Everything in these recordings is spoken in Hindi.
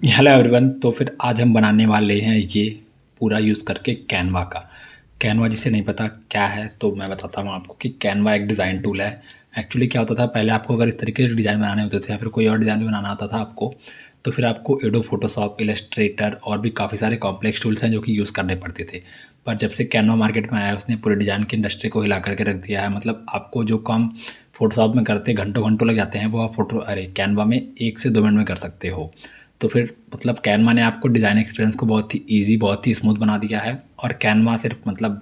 Hello everyone. तो फिर आज हम बनाने वाले हैं ये पूरा यूज़ करके कैनवा का। कैनवा जिसे नहीं पता क्या है तो मैं बताता हूँ आपको कि कैनवा एक डिज़ाइन टूल है। एक्चुअली क्या होता था, पहले आपको अगर इस तरीके के डिज़ाइन बनाने होते थे या फिर कोई और डिज़ाइन भी बनाना होता था आपको, तो फिर आपको एडो फोटोशॉप, इलस्ट्रेटर और भी काफ़ी सारे कॉम्प्लेक्स टूल्स हैं जो कि यूज़ करने पड़ते थे। पर जब से कैनवा मार्केट में आया है उसने पूरे डिज़ाइन की इंडस्ट्री को हिला करके रख दिया है। मतलब आपको जो काम फोटोशॉप में करते घंटों घंटों लग जाते हैं वो आप कैनवा में 1 से 2 मिनट में कर सकते हो। तो फिर मतलब कैनवा ने आपको डिज़ाइन एक्सपीरियंस को बहुत ही ईज़ी, बहुत ही स्मूथ बना दिया है। और कैनवा सिर्फ मतलब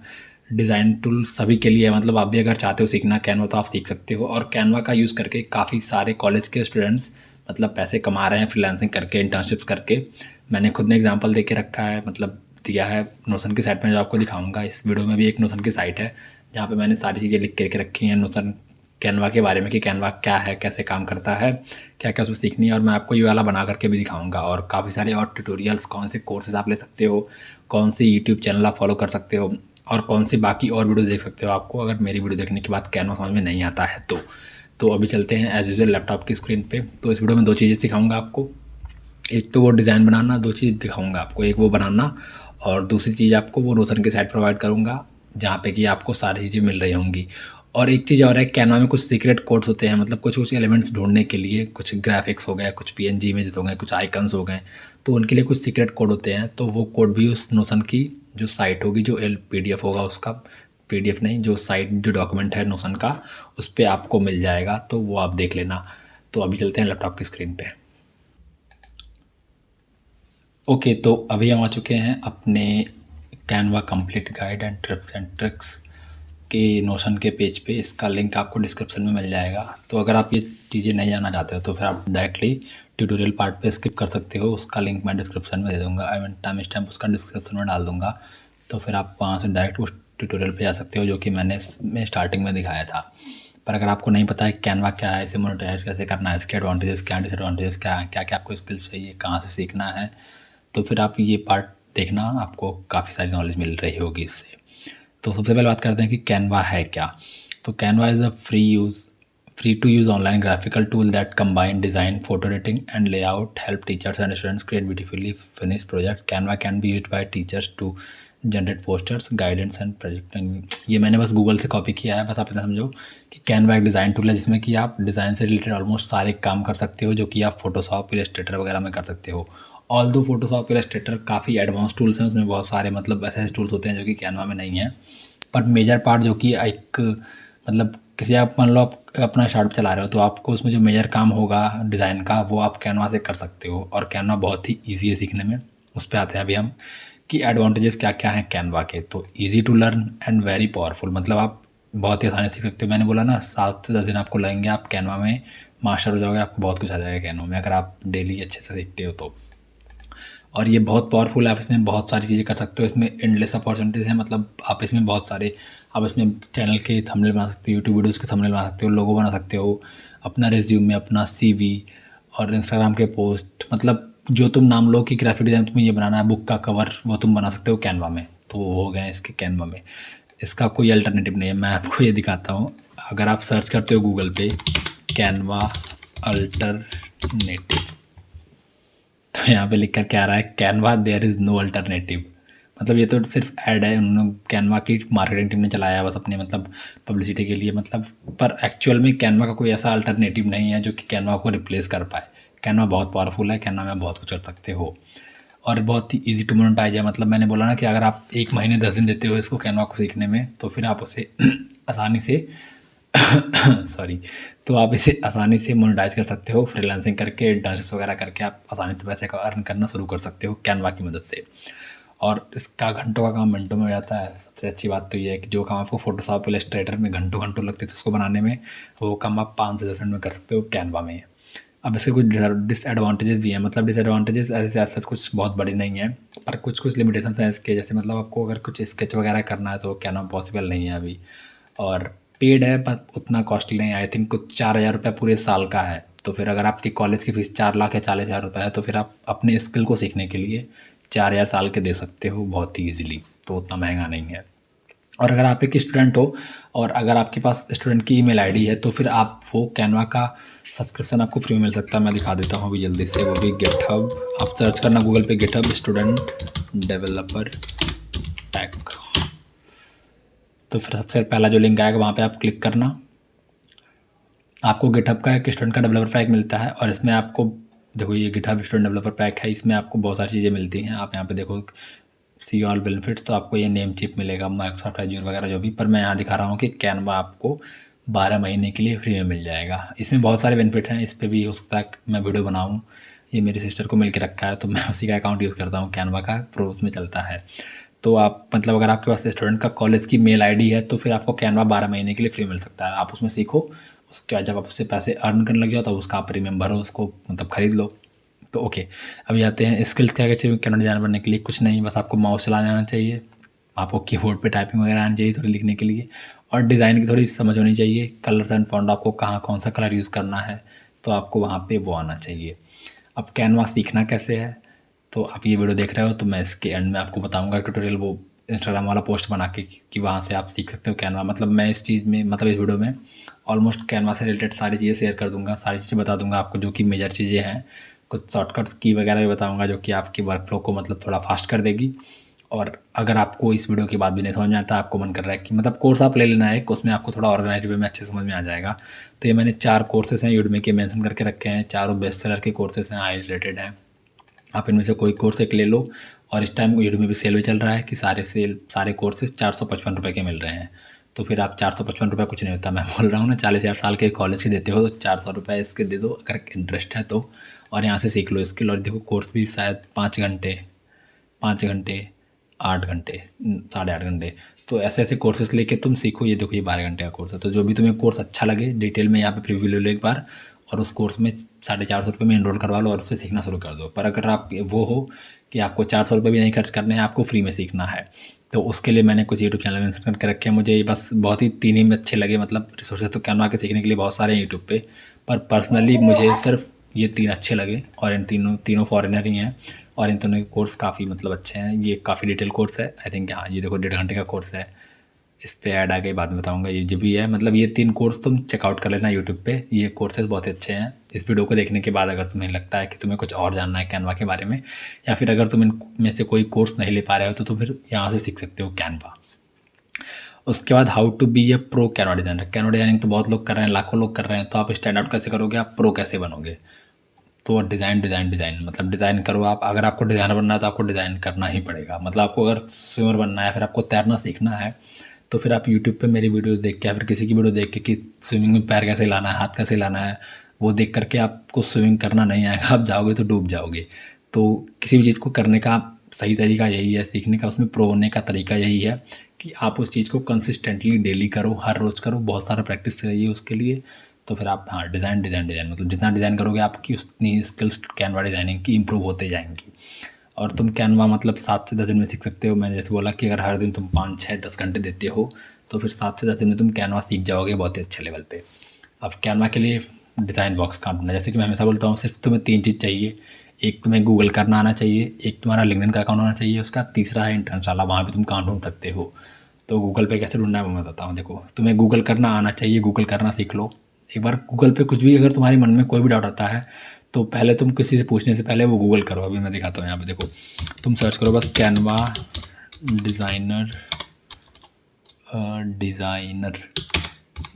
डिज़ाइन टूल सभी के लिए है। मतलब आप भी अगर चाहते हो सीखना कैनवा तो आप सीख सकते हो। और कैनवा का यूज़ करके काफ़ी सारे कॉलेज के स्टूडेंट्स मतलब पैसे कमा रहे हैं फ्रीलांसिंग करके, इंटर्नशिप्स करके। मैंने खुद ने एग्जांपल दे के रखा है, मतलब दिया है नोशन की साइट में, जो आपको दिखाऊंगा इस वीडियो में भी। एक नोशन की साइट है जहाँ पे मैंने सारी चीज़ें लिख करके रखी हैं नोशन कैनवा के बारे में कि कैनवा क्या है, कैसे काम करता है, क्या क्या उसमें सीखनी है। और मैं आपको ये वाला बना करके भी दिखाऊंगा। और काफ़ी सारे और ट्यूटोरियल्स, कौन से कोर्सेज आप ले सकते हो, कौन सी यूट्यूब चैनल आप फॉलो कर सकते हो और कौन सी बाकी और वीडियोस देख सकते हो आपको अगर मेरी वीडियो देखने के बाद कैनवा समझ में नहीं आता है तो अभी चलते हैं एज यूजल लैपटॉप की स्क्रीन पे। तो इस वीडियो में 2 चीज़ें सिखाऊंगा आपको। एक तो वो डिज़ाइन बनाना, 2 चीज़ दिखाऊंगा आपको, एक वो बनाना और दूसरी चीज़ आपको वो नोशन की साइट प्रोवाइड करूँगा जहाँ पे कि आपको सारी चीज़ें मिल रही होंगी। और एक चीज़ और है, कैनवा में कुछ सीक्रेट कोड्स होते हैं। मतलब कुछ कुछ एलिमेंट्स ढूंढने के लिए, कुछ ग्राफिक्स हो गए, कुछ पीएनजी इमेजेस हो गए, कुछ आइकन्स हो गए, तो उनके लिए कुछ सीक्रेट कोड होते हैं। तो वो कोड भी उस नोशन की जो साइट होगी, जो पीडीएफ होगा उसका, पीडीएफ नहीं, जो साइट, जो डॉक्यूमेंट है नोशन का, उस पर आपको मिल जाएगा। तो वो आप देख लेना। तो अभी चलते हैं लैपटॉप की स्क्रीन पे। ओके, तो अभी हम आ चुके हैं अपने Canva complete guide and tips and tricks के नोशन के पेज पे। इसका लिंक आपको डिस्क्रिप्शन में मिल जाएगा। तो अगर आप ये चीज़ें नहीं जानना चाहते हो तो फिर आप डायरेक्टली ट्यूटोरियल पार्ट पे स्किप कर सकते हो। उसका लिंक मैं डिस्क्रिप्शन में दे दूँगा, आई मीन टाइम स्टैम्प उसका डिस्क्रिप्शन में डाल दूँगा। तो फिर आप वहाँ से डायरेक्ट उस ट्यूटोरियल पे जा सकते हो जो कि मैंने इसमें स्टार्टिंग में दिखाया था। पर अगर आपको नहीं पता है कैनवा क्या है, इसे मोनेटाइज कैसे करना है, इसके एडवांटेजेस क्या, डिसएडवांटेजेस क्या है, क्या क्या आपको स्किल्स चाहिए, कहाँ से सीखना है, तो फिर आप ये पार्ट देखना, आपको काफ़ी सारी नॉलेज मिल रही होगी इससे। तो सबसे पहले बात करते हैं कि कैनवा है क्या। तो Canva is a free to use online graphical tool that combine design, photo editing and layout, help teachers and students create beautifully finish project. Canva can be used by teachers to generate posters, guidance and project. ये मैंने बस गूगल से कॉपी किया है। बस आप इतना समझो कि कैनवा एक डिज़ाइन टूल है जिसमें कि आप डिज़ाइन से रिलेटेड ऑलमोस्ट सारे काम कर सकते हो जो कि आप फोटोशॉप, इलस्ट्रेटर वगैरह में कर सकते हो। ऑल दो फोटोशॉप, इलस्ट्रेटर काफ़ी एडवांस टूल्स हैं, उसमें बहुत सारे मतलब ऐसे ऐसे टूल्स होते हैं जो कि कैनवा में नहीं है। पर मेजर पार्ट जो कि एक मतलब किसी, आप मान लो आप अपना स्टार्टअप चला रहे हो तो आपको उसमें जो मेजर काम होगा डिज़ाइन का वो आप कैनवा से कर सकते हो। और कैनवा बहुत ही ईजी है सीखने में। उस पर आते हैं अभी हम कि एडवांटेजेस क्या क्या हैं कैनवा के। तो easy to learn and very powerful, मतलब आप बहुत ही आसानी से सीख सकते हो। मैंने बोला ना 7 से 10 दिन आपको लगेंगे, आप कैनवा में मास्टर हो जाओगे, आपको बहुत कुछ आ जाएगा कैनवा में अगर आप डेली अच्छे से सीखते हो तो। और ये बहुत पावरफुल है, आप इसमें बहुत सारी चीज़ें कर सकते हो। इसमें एंडलेस अपॉर्चुनिटीज़ हैं, मतलब आप इसमें बहुत सारे, आप इसमें चैनल के थंबनेल बना सकते हो, यूट्यूब वीडियोज़ के थंबनेल बना सकते हो, लोगो बना सकते हो, अपना रिज्यूमे, अपना सीवी और इंस्टाग्राम के पोस्ट, मतलब जो तुम नाम लो कि ग्राफिक डिज़ाइन तुम्हें ये बनाना है, बुक का कवर, वो तुम बना सकते हो कैनवा में। तो वो हो गया इसके कैनवा में। इसका कोई अल्टरनेटिव नहीं है। मैं आपको ये दिखाता हूँ। अगर आप सर्च करते हो गूगल पे कैनवा अल्टरनेटिव, तो यहाँ पे लिख कर क्या आ रहा है, Canva there is no alternative. मतलब ये तो सिर्फ ऐड है, उन्होंने कैनवा की मार्केटिंग टीम ने चलाया है बस अपने मतलब पब्लिसिटी के लिए, मतलब। पर एक्चुअल में कैनवा का कोई ऐसा अल्टरनेटिव नहीं है जो कि कैनवा को रिप्लेस कर पाए। कैनवा बहुत पावरफुल है, कैनवा में बहुत कुछ कर सकते हो और बहुत ही ईजी टू मोनेटाइज है। मतलब मैंने बोला ना कि अगर आप 1 महीने 10 दिन देते हो इसको कैनवा को सीखने में तो फिर आप उसे आसानी से सॉरी, तो आप इसे आसानी से मोनेटाइज कर सकते हो। फ्रीलांसिंग करके, इंटर्नशिप्स वगैरह करके आप आसानी से पैसे का अर्न करना शुरू कर सकते हो कैनवा की मदद से। और इसका घंटों का काम मिनटों में हो जाता है। सबसे अच्छी बात तो ये है कि जो काम आपको फोटोशॉप, इलस्ट्रेटर में घंटों घंटों लगते थे उसको बनाने में, वो काम आप 5 से 10 मिनट में कर सकते हो कैनवा में। अब इसके कुछ डिसएडवांटेजेस भी हैं। मतलब डिसएडवांटेजेस ऐसे ऐसा कुछ बहुत बड़ी नहीं है, पर कुछ कुछ लिमिटेशंस हैं इसके। जैसे मतलब आपको अगर कुछ स्केच वगैरह करना है तो कैनवा पॉसिबल नहीं है अभी। और पेड है पर उतना कॉस्टली नहीं है। आई थिंक कुछ 4,000 रुपये पूरे साल का है। तो फिर अगर आपकी कॉलेज की फ़ीस 4 लाख या 40,000 रुपये है तो फिर आप अपने स्किल को सीखने के लिए 4,000 साल के दे सकते हो बहुत ही ईजिली। तो उतना महंगा नहीं है। और अगर आप एक स्टूडेंट हो और अगर आपके पास स्टूडेंट की ईमेल आईडी है तो फिर आप वो कैनवा का सब्सक्रिप्शन आपको फ्री में मिल सकता है। मैं दिखा देता हूँ अभी जल्दी से, वो भी गिटहब। आप सर्च करना गूगल पे गिटहब स्टूडेंट डेवलपर पैक। तो फिर सबसे पहला जो लिंक आएगा वहाँ पे आप क्लिक करना। आपको गिटहब का एक स्टूडेंट का डेवलपर पैक मिलता है और इसमें आपको देखो ये गिटहब स्टूडेंट डेवलपर पैक है, इसमें आपको बहुत सारी चीज़ें मिलती हैं। आप यहाँ पे देखो सी ऑल बेनिफिट्स, तो आपको ये नेम चिप मिलेगा, माइक्रोसॉफ्ट एज्योर वगैरह जो भी, पर मैं यहाँ दिखा रहा हूँ कि कैनवा आपको 12 महीने के लिए फ्री में मिल जाएगा। इसमें बहुत सारे बेनिफिट हैं, इस पर भी हो सकता है मैं वीडियो बनाऊँ। ये मेरी सिस्टर को मिल के रखा है तो मैं उसी का अकाउंट यूज़ करता हूँ, कैनवा का प्रो उसमें चलता है। तो आप मतलब अगर आपके पास स्टूडेंट का कॉलेज की मेल आईडी है तो फिर आपको कैनवा 12 महीने के लिए फ्री मिल सकता है। आप उसमें सीखो, उसके बाद जब आप उससे पैसे अर्न करने लग जाओ तो उसका आप प्रीमियम भरो, उसको मतलब ख़रीद लो। तो ओके, अभी आते हैं स्किल्स क्या क्या चाहिए कैनवा डिज़ाइनर बनने के लिए। कुछ नहीं, बस आपको माउस चलाने आना चाहिए, आपको कीबोर्ड पे टाइपिंग वगैरह आनी चाहिए थोड़ी लिखने के लिए, और डिज़ाइन की थोड़ी समझ होनी चाहिए। कलर्स एंड फॉन्ट आपको कहाँ कौन सा कलर यूज़ करना है तो आपको वहाँ पे वो आना चाहिए। अब कैनवा सीखना कैसे है, तो आप ये वीडियो देख रहे हो तो मैं इसके एंड में आपको बताऊंगा ट्यूटोरियल, वो इंस्टाग्राम वाला पोस्ट बना के कि वहाँ से आप सीख सकते हो कैनवा। मतलब मैं इस चीज़ में मतलब इस वीडियो में ऑलमोस्ट कैनवा से रिलेटेड सारी चीज़ें शेयर कर दूंगा, सारी चीज़ें बता दूंगा आपको जो कि मेजर चीज़ें हैं। कुछ शॉर्टकट्स की वगैरह भी बताऊंगा जो कि आपकी वर्कफ्लो को मतलब थोड़ा फास्ट कर देगी। और अगर आपको इस वीडियो के बाद भी नहीं समझ में आता, आपको मन कर रहा है कि मतलब कोर्स आप ले लेना है, उसमें आपको थोड़ा ऑर्गेनाइज वे में अच्छे समझ में आ जाएगा। तो ये मैंने 4 कोर्सेज हैं यूडमी के मेंशन करके रखे हैं, चारों बेस्ट सेलर के कोर्सेज हैं, आई रिलेटेड हैं। आप इनमें से कोई कोर्स एक ले लो। और इस टाइम यूडमी पे सेल भी चल रहा है कि सारे कोर्सेज 455 रुपये के मिल रहे हैं। तो फिर आप 455 रुपये कुछ नहीं होता, मैं बोल रहा हूँ ना 40,000 साल के कॉलेज के देते हो तो 400 रुपये इसके दे दो अगर इंटरेस्ट है तो, और यहाँ से सीख लो स्किल। और देखो कोर्स भी शायद 5 घंटे 8 घंटे 8.5 घंटे, तो ऐसे ऐसे कोर्सेज लेके तुम सीखो। ये देखो ये 12 घंटे का कोर्स है। तो जो भी तुम्हें कोर्स अच्छा लगे डिटेल में यहाँ पे प्रीव्यू ले लो एक बार, और उस कोर्स में 450 रुपये में इनरोल करवा लो और उससे सीखना शुरू कर दो। पर अगर आप वो हो कि आपको 400 रुपये भी नहीं खर्च करने हैं, आपको फ्री में सीखना है, तो उसके लिए मैंने कुछ यूट्यूब चैनल मेंशन करके रखे हैं। मुझे बस बहुत ही 3 ही में अच्छे लगे, मतलब रिसोर्सेज तो कैनवा के सीखने के लिए बहुत सारे हैं यूट्यूब पे, पर पर्सनली मुझे सिर्फ ये 3 अच्छे लगे, और इन तीनों फॉरेनर ही हैं, और इन दोनों के कोर्स काफ़ी मतलब अच्छे हैं। ये काफ़ी डिटेल कोर्स है आई थिंक, हाँ ये देखो 1.5 घंटे का कोर्स है, इस पे ऐड आगे बाद में बताऊंगा ये जो भी है। मतलब ये 3 कोर्स तुम चेकआउट कर लेना यूट्यूब पे, ये कोर्सेज बहुत ही अच्छे हैं। इस वीडियो को देखने के बाद अगर तुम्हें लगता है कि तुम्हें कुछ और जानना है कैनवा के बारे में, या फिर अगर तुम इनमें से कोई कोर्स नहीं ले पा रहे हो तो तुम फिर यहाँ से सीख सकते हो कैनवा। उसके बाद how to be a pro Canva designer. Canva designing तो बहुत लोग कर रहे हैं, लाखों लोग कर रहे हैं, तो आप स्टैंड आउट कैसे करोगे, आप प्रो कैसे बनोगे। तो डिज़ाइन मतलब डिज़ाइन करो आप। अगर आपको डिज़ाइनर बनना है तो आपको डिज़ाइन करना ही पड़ेगा। मतलब आपको अगर स्विमर बनना है, फिर आपको तैरना सीखना है, तो फिर आप यूट्यूब पे मेरी वीडियोस देख के या फिर किसी की वीडियो देख के कि स्विमिंग में पैर कैसे लाना है, हाथ कैसे लाना है, वो देख करके आपको स्विमिंग करना नहीं आएगा, आप जाओगे तो डूब जाओगे। तो किसी भी चीज़ को करने का सही तरीका यही है, सीखने का, उसमें प्रो होने का तरीका यही है कि आप उस चीज़ को कंसिस्टेंटली डेली करो, हर रोज़ करो, बहुत सारा प्रैक्टिस चाहिए उसके लिए। तो फिर आप हाँ डिज़ाइन मतलब जितना डिज़ाइन करोगे आपकी उतनी स्किल्स कैनवा डिज़ाइनिंग की इम्प्रूव होते जाएंगी। और तुम कैनवा मतलब 7 से 10 दिन में सीख सकते हो। मैंने जैसे बोला कि अगर हर दिन तुम 5, 6, 10 घंटे देते हो तो फिर 7 से 10 दिन में तुम कैनवा सीख जाओगे बहुत ही अच्छे लेवल पे। अब कैनवा के लिए डिज़ाइन बॉक्स कहाँ ढूंढना, जैसे कि मैं हमेशा बोलता हूँ सिर्फ तुम्हें 3 चीज़ चाहिए। एक तुम्हें गूगल करना आना चाहिए, एक तुम्हारा लिंक्डइन का अकाउंट होना चाहिए, उसका तीसरा है इंटर्नशाला, वहाँ पे तुम काम ढूंढ सकते हो। तो गूगल पे कैसे ढूंढना है मैं बताता हूँ। देखो तुम्हें गूगल करना आना चाहिए, गूगल करना सीख लो एक बार। गूगल पे कुछ भी अगर तुम्हारे मन में कोई भी डाउट आता है तो पहले तुम किसी से पूछने से पहले वो गूगल करो। अभी मैं दिखाता हूँ यहाँ पे देखो, तुम सर्च करो बस कैनवा डिज़ाइनर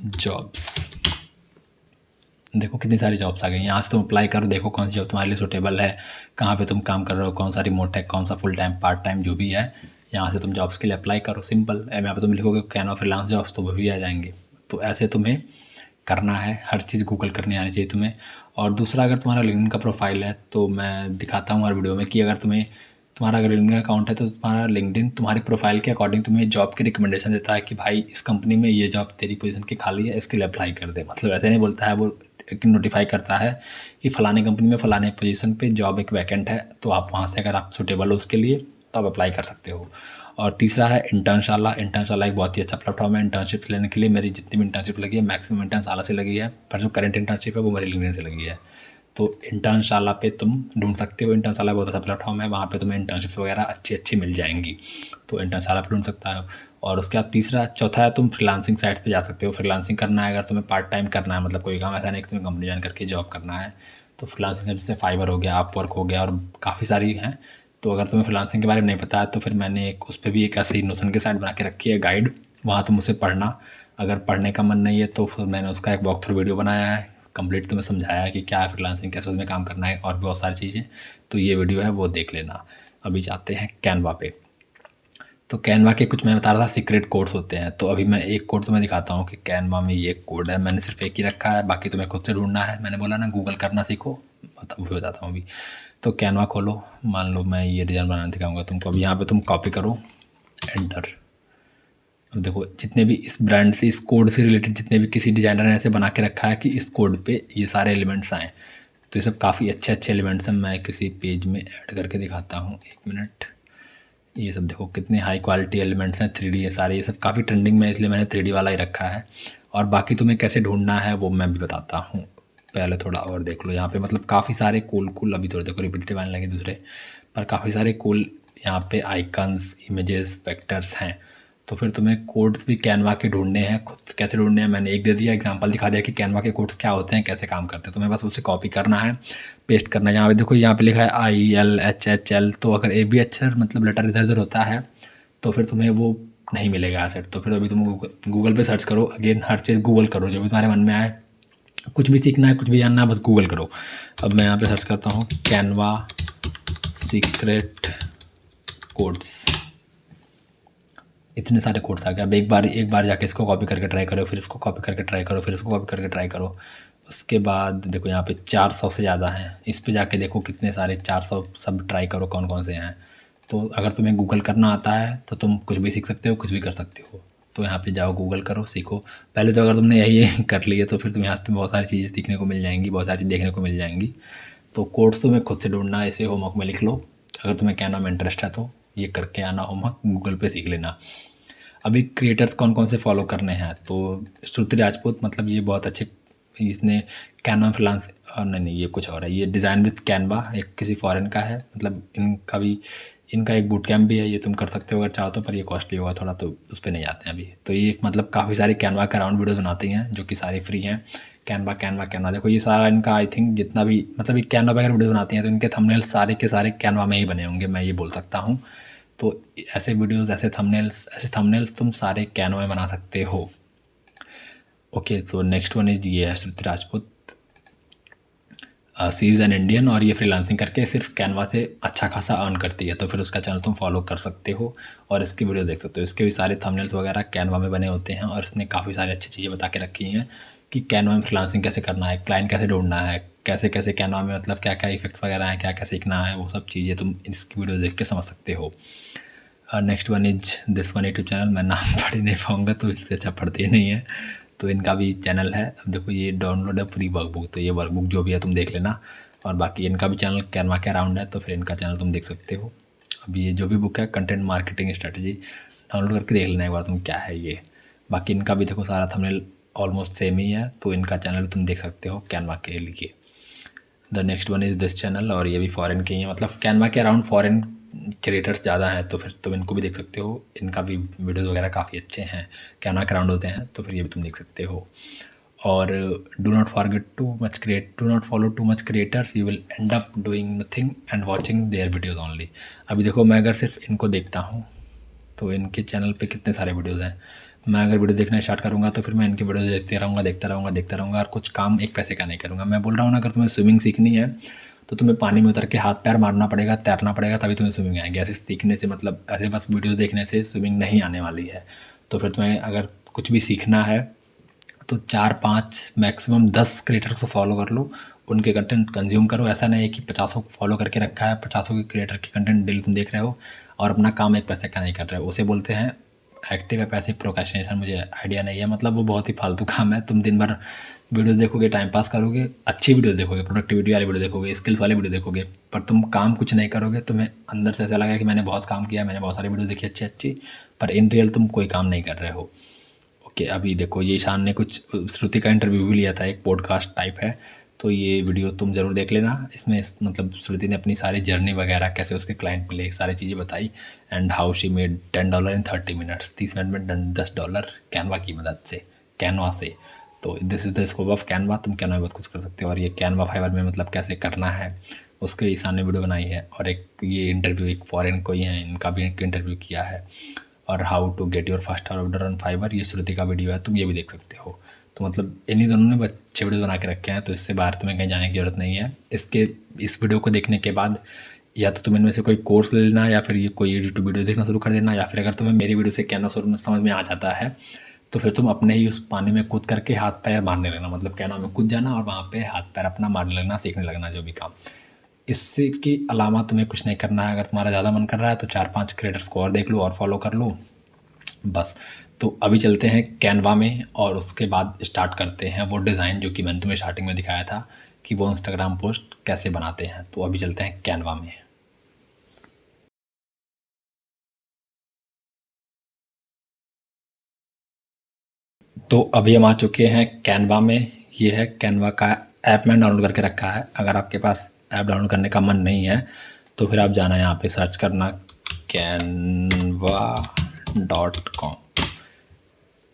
जॉब्स, देखो कितनी सारी जॉब्स आ गई। यहाँ से तुम अप्लाई करो, देखो कौन सी जॉब तुम्हारे लिए सूटेबल है, कहाँ पे तुम काम कर रहे हो, कौन सा रिमोट है, कौन सा फुल टाइम पार्ट टाइम जो भी है, यहाँ से तुम जॉब्स के लिए अप्लाई करो। सिंपल है, यहाँ पे तुम लिखोगे कैनवा फ्रीलांस जॉब्स तो वो भी आ जाएंगे। तो ऐसे तुम्हें करना है, हर चीज़ गूगल करनी आनी चाहिए तुम्हें। और दूसरा, अगर तुम्हारा लिंक्डइन का प्रोफाइल है तो मैं दिखाता हूँ हर वीडियो में कि अगर तुम्हारा अगर लिंक्डइन अकाउंट है तो तुम्हारा लिंक्डइन तुम्हारे प्रोफाइल के अकॉर्डिंग तुम्हें जॉब की रिकमेंडेशन देता है कि भाई इस कंपनी में ये जॉब तेरी पोजीशन की खाली है, इसके लिए अप्लाई कर दे। मतलब ऐसे नहीं बोलता है, वो नोटिफाई करता है कि फ़लाने कंपनी में फ़लाने पोजीशन पे जॉब एक वैकेंट है, तो आप वहाँ से अगर आप सूटेबल हो उसके लिए तो आप अप्लाई कर सकते हो। और तीसरा है इंटर्नशाला। इंटर्नशाला एक बहुत ही अच्छा प्लेटफॉर्म है इंटर्नशिप्स लेने के लिए। मेरी जितनी भी इंटर्नशिप लगी है मैक्सिमम इंटर्नशाला से लगी है, पर जो करंट इंटर्नशिप है वो मेरी लिंक्डइन से लगी है। तो इंटर्नशाला पे तुम ढूंढ सकते हो। इंटर्नशाला बहुत अच्छा प्लेटफॉर्म है, वहाँ पे तुम्हें इंटर्नशिप्स वगैरह अच्छी मिल जाएंगी, तो इंटर्नशाला पे ढूंढ सकता है। और उसके बाद चौथा है तुम फ्रीलांसिंग साइट्स पे जा सकते हो। फ्रीलांसिंग करना है अगर तुम्हें पार्ट टाइम करना है, मतलब कोई काम ऐसा नहीं कि तुम्हें कंपनी ज्वाइन करके जॉब करना है, तो फ्रीलांसिंग साइट जैसे फाइवर हो गया, अपवर्क हो गया और काफ़ी सारी हैं। तो अगर तुम्हें फ्रीलांसिंग के बारे में नहीं पता है तो फिर मैंने उस पर भी एक ऐसी नोशन की साइट बना के रखी है, गाइड, वहाँ तुम उसे पढ़ना। अगर पढ़ने का मन नहीं है तो फिर मैंने उसका एक वॉक थ्रू वीडियो बनाया है, कंप्लीट तुम्हें समझाया है कि क्या है फ्रीलांसिंग, कैसे उसमें काम करना है और भी बहुत सारी चीज़ें। तो ये वीडियो है वो देख लेना। अभी जाते हैं कैनवा पे। तो कैनवा के कुछ मैं बता रहा था सीक्रेट कोड्स होते हैं, तो अभी मैं एक कोड तुम्हें दिखाता हूँ कि कैनवा में ये कोड है, मैंने सिर्फ एक ही रखा है, बाकी तुम्हें खुद से ढूंढना है। मैंने बोला ना गूगल करना सीखो, वो भी बताता हूँ अभी। तो कैनवा खोलो, मान लो मैं ये डिज़ाइन बनाना दिखाऊंगा तुमको। अभी यहाँ पे तुम कॉपी करो, एंटर। अब देखो जितने भी इस ब्रांड से, इस कोड से रिलेटेड जितने भी किसी डिज़ाइनर ने ऐसे बना के रखा है कि इस कोड पे ये सारे एलिमेंट्स आएँ, तो ये सब काफ़ी अच्छे एलिमेंट्स हैं। मैं किसी पेज में ऐड करके दिखाता हूँ, 1 मिनट। ये सब देखो कितने हाई क्वालिटी एलिमेंट्स हैं, 3D है सारे, ये सब काफ़ी ट्रेंडिंग में, इसलिए मैंने 3D वाला ही रखा है। और बाकी तुम्हें कैसे ढूंढना है वो मैं भी बताता हूँ, पहले थोड़ा और देख लो। यहाँ पे मतलब काफ़ी सारे कूल अभी थोड़ा देखो रिपीटेटिव आने लगे दूसरे, पर काफ़ी सारे कूल यहाँ पे आइकन्स, इमेजेस, वेक्टर्स हैं। तो फिर तुम्हें कोड्स भी कैनवा के ढूंढने हैं। खुद कैसे ढूंढने हैं मैंने एक दे दिया, एग्जांपल दिखा दिया कि कैनवा के कोड्स क्या होते हैं, कैसे काम करते हैं। तुम्हें बस उसे कॉपी करना है, पेस्ट करना है। यहाँ पे देखो, यहाँ पे लिखा है ILHHL, तो अगर ए बी अक्षर मतलब लेटर इधर उधर होता है तो फिर तुम्हें वो नहीं मिलेगा एसेट। तो फिर अभी तुम गूगल पे सर्च करो, अगेन हर चीज़ गूगल करो, जो भी तुम्हारे मन में आए। कुछ भी सीखना है, कुछ भी जानना है, बस गूगल करो। अब मैं यहाँ पे सर्च करता हूँ कैनवा सीक्रेट कोड्स, इतने सारे कोड्स आ गए। अब एक बार जाके इसको कॉपी करके ट्राई करो, फिर इसको कॉपी करके ट्राई करो, फिर इसको कॉपी करके ट्राई करो। उसके बाद देखो यहाँ पे 400 से ज़्यादा हैं, इस पे जाके देखो कितने सारे 400 सब ट्राई करो कौन कौन से हैं। तो अगर तुम्हें गूगल करना आता है तो तुम कुछ भी सीख सकते हो, कुछ भी कर सकते हो। तो यहाँ पे जाओ, गूगल करो, सीखो। पहले तो अगर तुमने यही कर लिए तो फिर तुम्हें यहाँ से बहुत सारी चीज़ें सीखने को मिल जाएंगी, बहुत सारी चीज़ देखने को मिल जाएंगी। तो कोड्स तुम्हें खुद से ढूंढना है, इसे होमवर्क में लिख लो। अगर तुम्हें कैनवा में इंटरेस्ट है तो ये करके आना होमवर्क, गूगल पे सीख लेना। अभी क्रिएटर्स कौन कौन से फॉलो करने हैं, तो श्रुति राजपूत, मतलब ये बहुत अच्छे, इसने कैनवा फ्रीलांस, नहीं ये कुछ और है, ये डिज़ाइन विद कैनवा, एक किसी फॉरेन का है। मतलब इनका एक बूट कैम्प भी है, ये तुम कर सकते हो अगर चाहो तो, पर ये कॉस्टली होगा थोड़ा, तो उस पर नहीं जाते हैं अभी। तो ये मतलब काफ़ी सारे कैनवा के अराउंड वीडियोज़ बनाती हैं जो कि सारे फ्री हैं। कैनवा देखो, ये सारा इनका आई थिंक जितना भी मतलब ये कैनवा वगैरह वीडियो बनाती हैं, तो इनके थंबनेल सारे के सारे कैनवा में ही बने होंगे, मैं ये बोल सकता हूँ। तो ऐसे वीडियोस, ऐसे थंबनेल्स तुम सारे कैनवा में बना सकते हो। Okay, so next one is ये है श्रुति राजपूत, सी इज़ एन इंडियन, और ये फ्रीलांसिंग करके सिर्फ कैनवा से अच्छा खासा अर्न करती है। तो फिर उसका चैनल तुम फॉलो कर सकते हो और इसकी वीडियो देख सकते हो। इसके भी सारे थंबनेल्स वगैरह कैनवा में बने होते हैं, और इसने काफ़ी सारी अच्छी चीज़ें बता के रखी हैं कि कैनवा में फ्रीलांसिंग कैसे करना है, क्लाइंट कैसे ढूंढना है, कैसे कैसे कैनवा में मतलब क्या क्या इफेक्ट्स वगैरह हैं, क्या क्या सीखना है, वो सब चीज़ें तुम इसकी वीडियो देख के समझ सकते हो। Next one is this one YouTube channel, मैं नाम पढ़ ही नहीं पाऊँगा तो इससे अच्छा पढ़ते ही नहीं है। तो इनका भी चैनल है। अब देखो ये डाउनलोड है फ्री वर्कबुक, तो ये वर्कबुक जो भी है तुम देख लेना। और बाकी इनका भी चैनल कैनवा के अराउंड है, तो फिर इनका चैनल तुम देख सकते हो। अब ये जो भी बुक है कंटेंट मार्केटिंग स्ट्रेटजी, डाउनलोड करके देख लेना एक बार तुम क्या है ये। बाकी इनका भी देखो सारा थंबनेल ऑलमोस्ट सेम ही है, तो इनका चैनल भी तुम देख सकते हो कैनवा के लिए। The next one is this channel, और ये भी फॉरेन के ही हैं, मतलब कैनवा के अराउंड फॉरेन क्रिएटर्स ज़्यादा हैं, तो फिर तुम इनको भी देख सकते हो। इनका भी वीडियोज़ वगैरह काफ़ी अच्छे हैं, कैनवा के अराउंड होते हैं, तो फिर ये भी तुम देख सकते हो। और do not follow too much creators, you will end up doing nothing and watching their videos only. अभी देखो मैं अगर सिर्फ इनको देखता हूँ तो इनके चैनल पे कितने सारे वीडियोज़ हैं। मैं अगर वीडियो देखना स्टार्ट करूँगा तो फिर मैं इनकी वीडियो देखता रहूँगा और कुछ काम एक पैसे का नहीं करूँगा। मैं बोल रहा हूँ ना, अगर तुम्हें स्विमिंग सीखनी है तो तुम्हें पानी में उतर के हाथ पैर मारना पड़ेगा, तैरना पड़ेगा, तभी तुम्हें स्विमिंग आएगी। ऐसे सीखने से मतलब ऐसे बस वीडियोज़ देखने से स्विमिंग नहीं आने वाली है। तो फिर तुम्हें अगर कुछ भी सीखना है तो 4-5 मैक्सिमम 10 क्रिएटर्स को फॉलो कर लो, उनके कंटेंट कंज्यूम करो। ऐसा नहीं है कि 50 को फॉलो करके रखा है, 50 के क्रिएटर के कंटेंट डेली तुम देख रहे हो और अपना काम एक पैसे का नहीं कर रहे हो। उसे बोलते हैं एक्टिव या पैसिव प्रोक्रेस्टिनेशन, मुझे आइडिया नहीं है, मतलब वो बहुत ही फालतू काम है। तुम दिन भर वीडियोस देखोगे, टाइम पास करोगे, अच्छी वीडियोस देखोगे, प्रोडक्टिविटी वाली वीडियो देखोगे, स्किल्स वाली वीडियो देखोगे, पर तुम काम कुछ नहीं करोगे। तुम्हें अंदर से ऐसा लगा कि मैंने बहुत काम किया, मैंने बहुत सारी वीडियो देखी अच्छी, पर इन रियल तुम कोई काम नहीं कर रहे हो। ओके, अभी देखो ये ईशान ने कुछ श्रुति का इंटरव्यू भी लिया था, एक पॉडकास्ट टाइप है, तो ये वीडियो तुम ज़रूर देख लेना। इसमें मतलब श्रुति ने अपनी सारी जर्नी वगैरह, कैसे उसके क्लाइंट मिले, सारी चीज़ें बताई। And how she made $10 in 30 minutes, 30 minute में $10 कैनवा की मदद से, कैनवा से। तो this is the scope of Canva. तुम कैनवा में बहुत कुछ कर सकते हो। और ये कैनवा फाइवर में मतलब कैसे करना है उसके ईशान ने वीडियो बनाई है। और एक ये इंटरव्यू एक फॉरेन कोई है, इनका भी एक इंटरव्यू किया है। और how to get your first order on Fiverr, ये श्रुति का वीडियो है, तुम ये भी देख सकते हो। तो मतलब इन्हीं दोनों ने अच्छे वीडियो बना के रखे हैं, तो इससे बाहर तुम्हें कहीं जाने की ज़रूरत नहीं है। इस वीडियो को देखने के बाद या तो तुम इनमें से कोई कोर्स ले लेना, या फिर ये कोई यूट्यूब वीडियो देखना शुरू कर देना, या फिर अगर तुम्हें मेरी वीडियो से कैनवा समझ में आ जाता है तो फिर तुम अपने ही उस पानी में कूद करके हाथ पैर मारने लगना, मतलब कैनवा में कूद जाना और वहाँ पे हाथ पैर अपना मारने लगना, सीखने लगना जो भी काम। इससे के अलावा तुम्हें कुछ नहीं करना है। अगर तुम्हारा ज़्यादा मन कर रहा है तो 4-5 क्रिएटर्स को और देख लो और फॉलो कर लो बस। तो अभी चलते हैं कैनवा में और उसके बाद स्टार्ट करते हैं वो डिज़ाइन जो कि मैंने तुम्हें स्टार्टिंग में दिखाया था कि वो इंस्टाग्राम पोस्ट कैसे बनाते हैं। तो अभी चलते हैं कैनवा में। तो अभी हम आ चुके हैं कैनवा में। ये है कैनवा का ऐप, मैंने डाउनलोड करके रखा है। अगर आपके पास ऐप डाउनलोड करने का मन नहीं है तो फिर आप जाना यहाँ पे सर्च करना canva.com।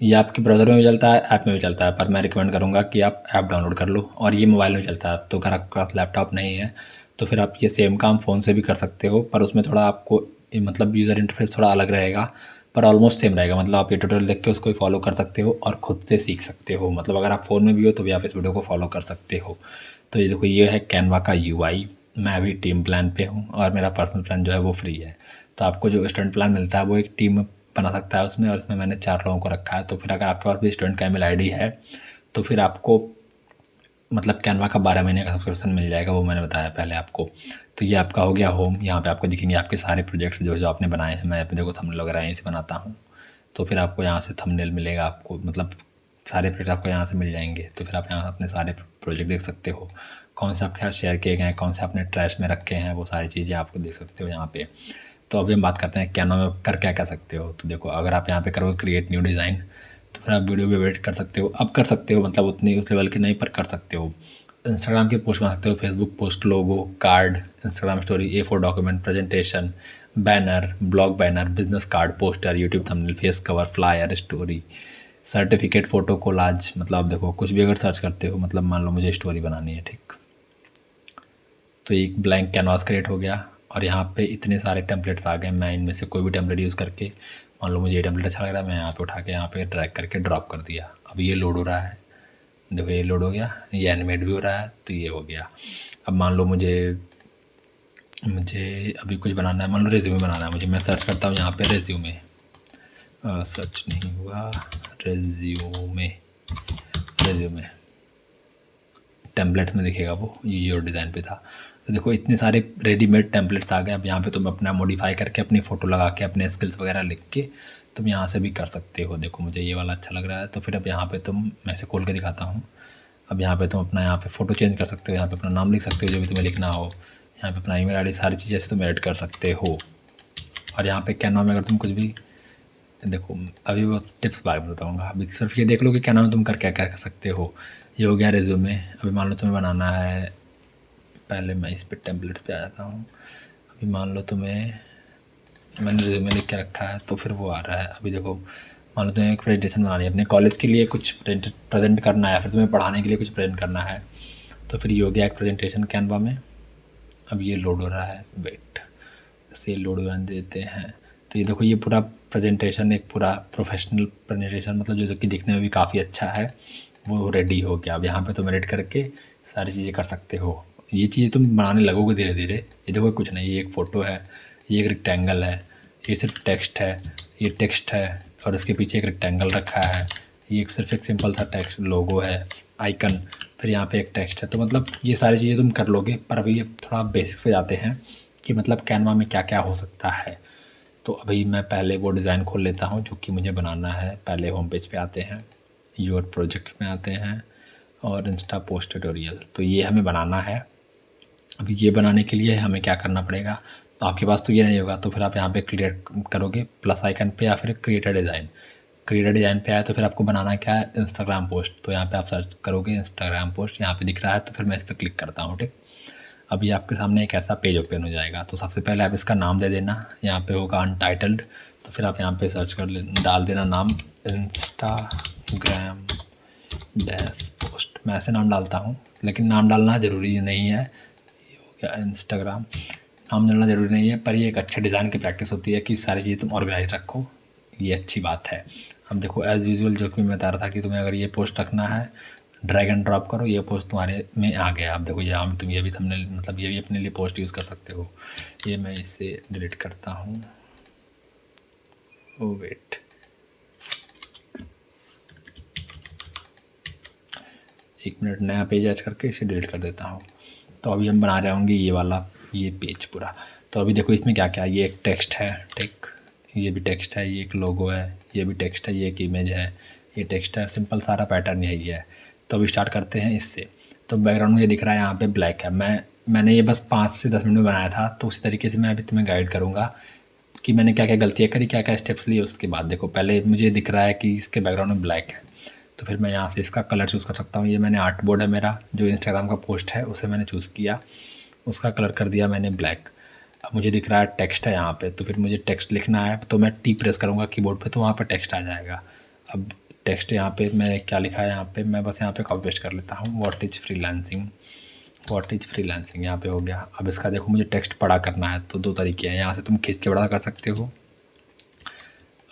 ये आपके ब्राउज़र में भी चलता है, ऐप में भी चलता है, पर मैं रिकमेंड करूँगा कि आप ऐप डाउनलोड कर लो। और ये मोबाइल में चलता है। तो अगर आपके पास लैपटॉप नहीं है तो फिर आप ये सेम काम फ़ोन से भी कर सकते हो, पर उसमें थोड़ा आपको मतलब यूज़र इंटरफेस थोड़ा अलग रहेगा, पर ऑलमोस्ट सेम रहेगा। मतलब आप ये ट्यूटोरियल देख के उसको फॉलो कर सकते हो और ख़ुद से सीख सकते हो। मतलब अगर आप फ़ोन में भी हो तो भी आप इस वीडियो को फॉलो कर सकते हो। तो ये देखो, ये है कैनवा का UI। मैं अभी टीम प्लान पे हूँ और मेरा पर्सनल प्लान जो है वो फ्री है। तो आपको जो स्टूडेंट प्लान मिलता है वो एक टीम बना सकता है उसमें, और इसमें मैंने 4 लोगों को रखा है। तो फिर अगर आपके पास भी स्टूडेंट का ईमेल ID है तो फिर आपको मतलब कैनवा का 12 महीने का सब्सक्रिप्शन मिल जाएगा, वो मैंने बताया पहले आपको। तो ये आपका हो गया होम। यहाँ पे आपको दिखेंगे आपके सारे प्रोजेक्ट्स जो आपने बनाए हैं। मैं अपने देखो थंबनेल वगैरह यहीं से बनाता हूँ, तो फिर आपको यहाँ से थंबनेल मिलेगा आपको, मतलब सारे प्रोजेक्ट आपको यहाँ से मिल जाएंगे। तो फिर आप यहाँ अपने सारे प्रोजेक्ट देख सकते हो, कौन से आपके साथ शेयर किए गए हैं, कौन से आपने ट्रैश में रखे हैं, वो सारी चीज़ें आपको देख सकते हो यहाँ पे। तो अभी हम बात करते हैं कैनवा में कर क्या कर सकते हो। तो देखो, अगर आप यहाँ पे करोगे क्रिएट न्यू डिज़ाइन तो फिर आप वीडियो भी एडिट कर सकते हो। अब कर सकते हो, मतलब उतनी उस लेवल की नहीं, पर कर सकते हो। इंस्टाग्राम की पोस्ट बना सकते हो, Facebook post, logo, card, Instagram story, A4 document, presentation, banner, blog banner, business card, poster, YouTube thumbnail, face cover, flyer, story, certificate, photo, collage. मतलब आप देखो कुछ भी अगर सर्च करते हो, मतलब मान लो मुझे स्टोरी बनानी है, ठीक, तो एक ब्लैंक कैनवास क्रिएट हो गया और यहाँ पे इतने सारे टेम्पलेट्स आ गए। मैं इनमें से कोई भी टेम्पलेट यूज़ करके, मान लो मुझे ये टेम्पलेट अच्छा लग रहा है, मैं यहाँ पे उठा के यहाँ पे ड्रैग करके ड्रॉप कर दिया। अब ये लोड हो रहा है, देखो ये लोड हो गया, ये एनिमेट भी हो रहा है, तो ये हो गया। अब मान लो मुझे अभी कुछ बनाना है, मान लो रेज्यूमे बनाना है मुझे। मैं सर्च करता हूँ यहाँ पे रेज्यूमे, सर्च नहीं हुआ, रेज्यूमे टेम्पलेट्स में दिखेगा वो, योर डिज़ाइन पे था। तो देखो इतने सारे रेडीमेड टेम्पलेट्स आ गए। अब यहाँ पे तुम अपना मॉडिफाई करके, अपनी फ़ोटो लगा के, अपने स्किल्स वगैरह लिख के तुम यहाँ से भी कर सकते हो। देखो मुझे ये वाला अच्छा लग रहा है, तो फिर अब यहाँ पे मैं इसे खोल के दिखाता हूँ। अब यहाँ पे तुम अपना यहाँ पे फ़ोटो चेंज कर सकते हो, यहाँ पे अपना नाम लिख सकते हो जो भी तुम्हें लिखना हो, यहाँ पे अपना ईमेल ID, सारी चीज़ें से तुम एडिट कर सकते हो। और यहाँ पे कैनवा में अगर तुम कुछ भी देखो, अभी वो टिप्स बारे में बताऊँगा। अभी सिर्फ ये देख लो कि कैनवा में तुम कर क्या क्या कर सकते हो। ये हो गया रेज्यूमे। अभी मान लो तुम्हें बनाना है, पहले मैं इस पे टेम्पलेट पे आ जाता हूँ। अभी मान लो मैंने रेज्यूमे लिख के रखा है, तो फिर वो आ रहा है। अभी देखो, मान लो तुम्हें एक प्रेजेंटेशन बनानी है, अपने कॉलेज के लिए कुछ प्रेजेंट करना है, या फिर तुम्हें पढ़ाने के लिए कुछ प्रेजेंट करना है, तो फिर ये हो गया एक प्रेजेंटेशन कैनवा में। अब ये लोड हो रहा है, वेट, इसे लोड होने देते हैं। तो ये देखो, ये पूरा प्रेजेंटेशन, एक पूरा प्रोफेशनल प्रेजेंटेशन, मतलब जो कि दिखने में भी काफ़ी अच्छा है, वो रेडी हो गया। अब यहाँ पे तुम एडिट करके सारी चीज़ें कर सकते हो। ये चीज़ें तुम बनाने लगोगे धीरे धीरे। ये देखो कुछ नहीं, ये एक फ़ोटो है, ये एक रेक्टेंगल है, ये सिर्फ टेक्स्ट है, ये टेक्स्ट है और इसके पीछे एक रेक्टेंगल रखा है, ये सिर्फ एक सिंपल सा टेक्स्ट लोगो है, आइकन, फिर यहाँ पे एक टेक्स्ट है। तो मतलब ये सारी चीज़ें तुम कर लोगे। पर अभी थोड़ा बेसिक्स पे जाते हैं कि मतलब कैनवा में क्या क्या हो सकता है। तो अभी मैं पहले वो डिज़ाइन खोल लेता हूँ जो कि मुझे बनाना है। पहले होम पेज पे आते हैं, योर प्रोजेक्ट्स में आते हैं और इंस्टा पोस्ट ट्यूटोरियल। तो ये हमें बनाना है। अभी ये बनाने के लिए हमें क्या करना पड़ेगा, तो आपके पास तो ये नहीं होगा, तो फिर आप यहाँ पे क्लिक करोगे प्लस आइकन पे या फिर create a design. Creator design पे आया तो फिर आपको बनाना क्या है, इंस्टाग्राम पोस्ट। तो यहाँ पे आप सर्च करोगे इंस्टाग्राम पोस्ट, यहाँ पे दिख रहा है, तो फिर मैं इस पर क्लिक करता हूँ। ठीक, अभी आपके सामने एक ऐसा पेज ओपन हो जाएगा। तो सबसे पहले आप इसका नाम दे देना, यहाँ पे होगा अनटाइटल्ड। तो फिर आप यहाँ पे सर्च डाल देना नाम, इंस्टाग्राम डैश पोस्ट। मैं ऐसे नाम डालता हूँ, लेकिन नाम डालना ज़रूरी नहीं है। ये हो गया इंस्टाग्राम, नाम डालना ज़रूरी नहीं है, पर ये एक अच्छे डिज़ाइन की प्रैक्टिस होती है कि सारी चीज़ें तुम ऑर्गेनाइज रखो, ये अच्छी बात है। अब देखो एज़ यूजुअल जो कि मैं बता रहा था कि तुम्हें अगर ये पोस्ट रखना है, ड्रैग एंड ड्रॉप करो, ये पोस्ट तुम्हारे में आ गया। अब देखो यहाँ तुम ये भी थंबनेल मतलब ये भी अपने लिए पोस्ट यूज़ कर सकते हो। ये मैं इसे डिलीट करता हूँ, ओ वेट, एक मिनट, नया पेज ऐड करके इसे डिलीट कर देता हूँ। तो अभी हम बना रहे होंगे ये वाला, ये पेज पूरा। तो अभी देखो इसमें क्या क्या है, ये एक टेक्स्ट है, ठीक, ये भी टेक्स्ट है, ये एक लोगो है, ये भी टेक्स्ट है, ये एक इमेज है, ये टेक्स्ट है, सिंपल सारा पैटर्न यही है। तो अभी स्टार्ट करते हैं इससे। तो बैकग्राउंड मुझे दिख रहा है यहाँ पे ब्लैक है, मैंने ये बस 5 से 10 मिनट में बनाया था। तो उसी तरीके से मैं अभी तुम्हें गाइड करूँगा कि मैंने क्या क्या गलतियाँ करी, क्या क्या स्टेप्स लिए। उसके बाद देखो पहले मुझे दिख रहा है कि इसके बैकग्राउंड में ब्लैक है, तो फिर मैं यहाँ से इसका कलर चूज़ कर सकता हूँ। ये मैंने आर्ट बोर्ड है मेरा, जो इंस्टाग्राम का पोस्ट है उसे मैंने चूज़ किया, उसका कलर कर दिया मैंने ब्लैक। अब मुझे दिख रहा है टेक्स्ट है यहाँ पे, तो फिर मुझे टेक्स्ट लिखना है, तो मैं टी प्रेस करूँगा कीबोर्ड पे, तो वहाँ पर टेक्स्ट आ जाएगा। अब टेक्स्ट यहाँ पे मैंने क्या लिखा है, यहाँ पे मैं बस यहाँ पे कॉपी पेस्ट कर लेता हूँ, what is freelancing, what is freelancing, यहाँ पे हो गया। अब इसका देखो मुझे टेक्स्ट बड़ा करना है, तो 2 तरीके हैं, यहाँ से तुम खींच के बड़ा कर सकते हो,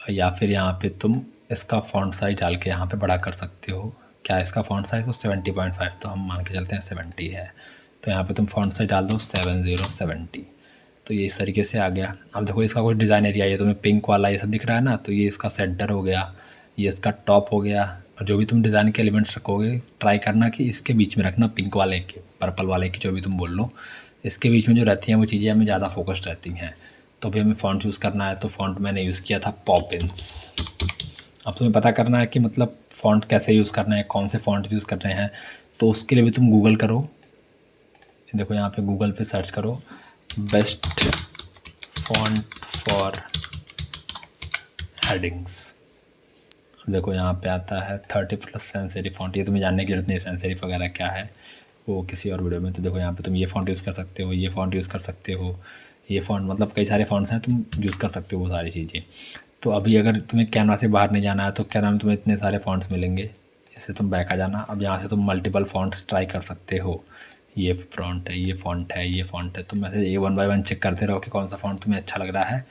या फिर यहाँ पे तुम इसका फ़ॉन्ट साइज डाल के यहाँ पे बड़ा कर सकते हो। क्या इसका फ़ॉन्ट साइज़ तो 70.5, तो हम मान के चलते हैं 70 है। तो यहाँ पे तुम फ़ॉन्ट साइज डाल दो 7070, तो ये इस तरीके से आ गया। अब देखो इसका कुछ डिज़ाइन एरिया, ये तुम्हें पिंक वाला ये सब दिख रहा है ना, तो ये इसका सेंटर हो गया, ये इसका टॉप हो गया। और जो भी तुम डिज़ाइन के एलिमेंट्स रखोगे, ट्राई करना कि इसके बीच में रखना, पिंक वाले के, पर्पल वाले की, जो भी तुम बोल लो, इसके बीच में जो रहती हैं वो चीज़ें हमें ज़्यादा फोकस्ड रहती हैं। तो अभी हमें फ़ॉन्ट चूज़ करना है, तो फ़ॉन्ट मैंने यूज़ किया था पॉपिंस। अब तुम्हें पता करना है कि मतलब फ़ॉन्ट कैसे यूज़ करना है, कौन से फ़ॉन्ट यूज़ कर रहे हैं। तो उसके लिए भी तुम गूगल करो, देखो यहाँ पे गूगल पे सर्च करो बेस्ट फ़ॉन्ट फॉर हेडिंग्स। देखो यहाँ पे आता है 30+ सेंस फ़ॉन्ट। ये तुम्हें जानने की जरूरत नहीं है सेंस वगैरह क्या है, वो किसी और वीडियो में। तो देखो यहाँ पे तुम ये फ़ॉन्ट यूज़ कर सकते हो, ये फ़ॉन्ट यूज़ कर सकते हो, ये फ़ॉन्ट, मतलब कई सारे फ़ॉन्ट्स हैं, तुम यूज़ कर सकते हो वो सारी चीज़ें। तो अभी अगर तुम्हें कैनवा से बाहर नहीं जाना है, तो कैनवा में तुम्हें इतने सारे फ़ॉन्ट्स मिलेंगे, इससे तुम बैक आ जाना। अब यहाँ से तुम मल्टीपल फ़ॉन्ट्स ट्राई कर सकते हो, ये फ़ॉन्ट है, ये फ़ॉन्ट है, ये फ़ॉन्ट है। तुम ऐसे ये 1 बाय 1 चेक करते रहो कि कौन सा फ़ॉन्ट तुम्हें अच्छा लग रहा है,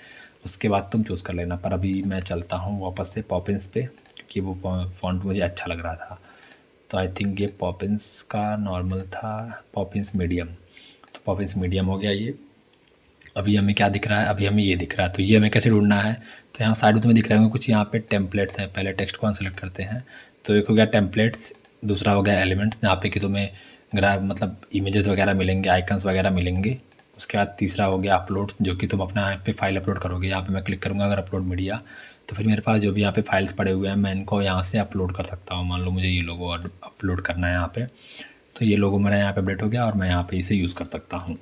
उसके बाद तुम चूज़ कर लेना। पर अभी मैं चलता हूँ वापस से पॉपिंस पे, क्योंकि वो फ़ॉन्ट मुझे अच्छा लग रहा था। तो आई थिंक ये पॉपिंस का नॉर्मल था, पॉपिंस मीडियम, तो पॉपिंस मीडियम हो गया ये। अभी हमें क्या दिख रहा है, अभी हमें ये दिख रहा है। तो ये हमें कैसे ढूंढना है, तो यहाँ साइड में तुम्हें दिख रहे होंगे कुछ, यहाँ पे टेम्पलेट्स हैं। पहले टेक्स्ट को अनसेलेक्ट करते हैं, तो एक हो गया टेम्पलेट्स, दूसरा हो गया एलिमेंट्स, जहाँ पे कि तुम्हें मतलब इमेजेस वगैरह मिलेंगे, आइकन्स वगैरह मिलेंगे। उसके बाद तीसरा हो गया अपलोड, जो कि तुम अपना यहाँ पे फाइल अपलोड करोगे। यहाँ पे मैं क्लिक करूँगा अगर अपलोड मीडिया, तो फिर मेरे पास जो भी यहाँ पे फाइल्स पड़े हुए हैं, मैं इनको यहाँ से अपलोड कर सकता हूँ। मान लो मुझे ये लोगो अपलोड करना है यहाँ पे, तो ये लोगो मेरा यहाँ पे अपडेट हो गया और मैं यहाँ पे इसे यूज़ कर सकता हूँ।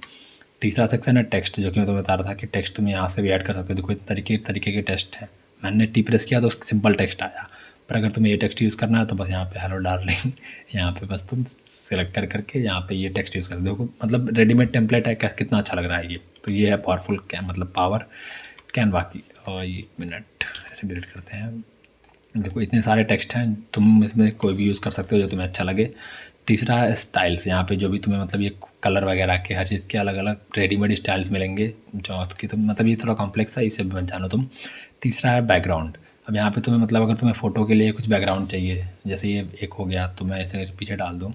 तीसरा सेक्शन है टेक्स्ट, जो कि मैं तुम्हें बता रहा था कि टेक्स्ट तुम यहाँ से भी ऐड कर सकते हो। देखो तरीके के टेक्स्ट हैं, मैंने टी प्रेस किया तो सिंपल टेक्स्ट आया। पर अगर तुम्हें ये टेक्स्ट यूज़ करना है, तो बस यहाँ पे हेलो डार्लिंग, यहाँ पे बस तुम सेलेक्ट करके यहाँ पे ये टेक्स्ट यूज़ कर दो। मतलब रेडीमेड टेम्पलेट है, कितना अच्छा लग रहा है ये। तो ये है पावरफुल मतलब पावर कैनवा की। और 1 मिनट ऐसे डिलीट करते हैं। देखो इतने सारे टेक्स्ट हैं, तुम इसमें कोई भी यूज़ कर सकते हो जो तुम्हें अच्छा लगे। तीसरा है स्टाइल्स, यहाँ पे जो भी तुम्हें मतलब ये कलर वगैरह के हर चीज़ के अलग अलग रेडीमेड स्टाइल्स मिलेंगे, जो कि तुम मतलब ये थोड़ा कॉम्प्लेक्स है, इसे भी मत जानो तुम। तीसरा है बैकग्राउंड। अब यहाँ पे तुम्हें मतलब अगर तुम्हें फ़ोटो के लिए कुछ बैकग्राउंड चाहिए, जैसे ये एक हो गया, तो मैं ऐसे पीछे डाल दूँ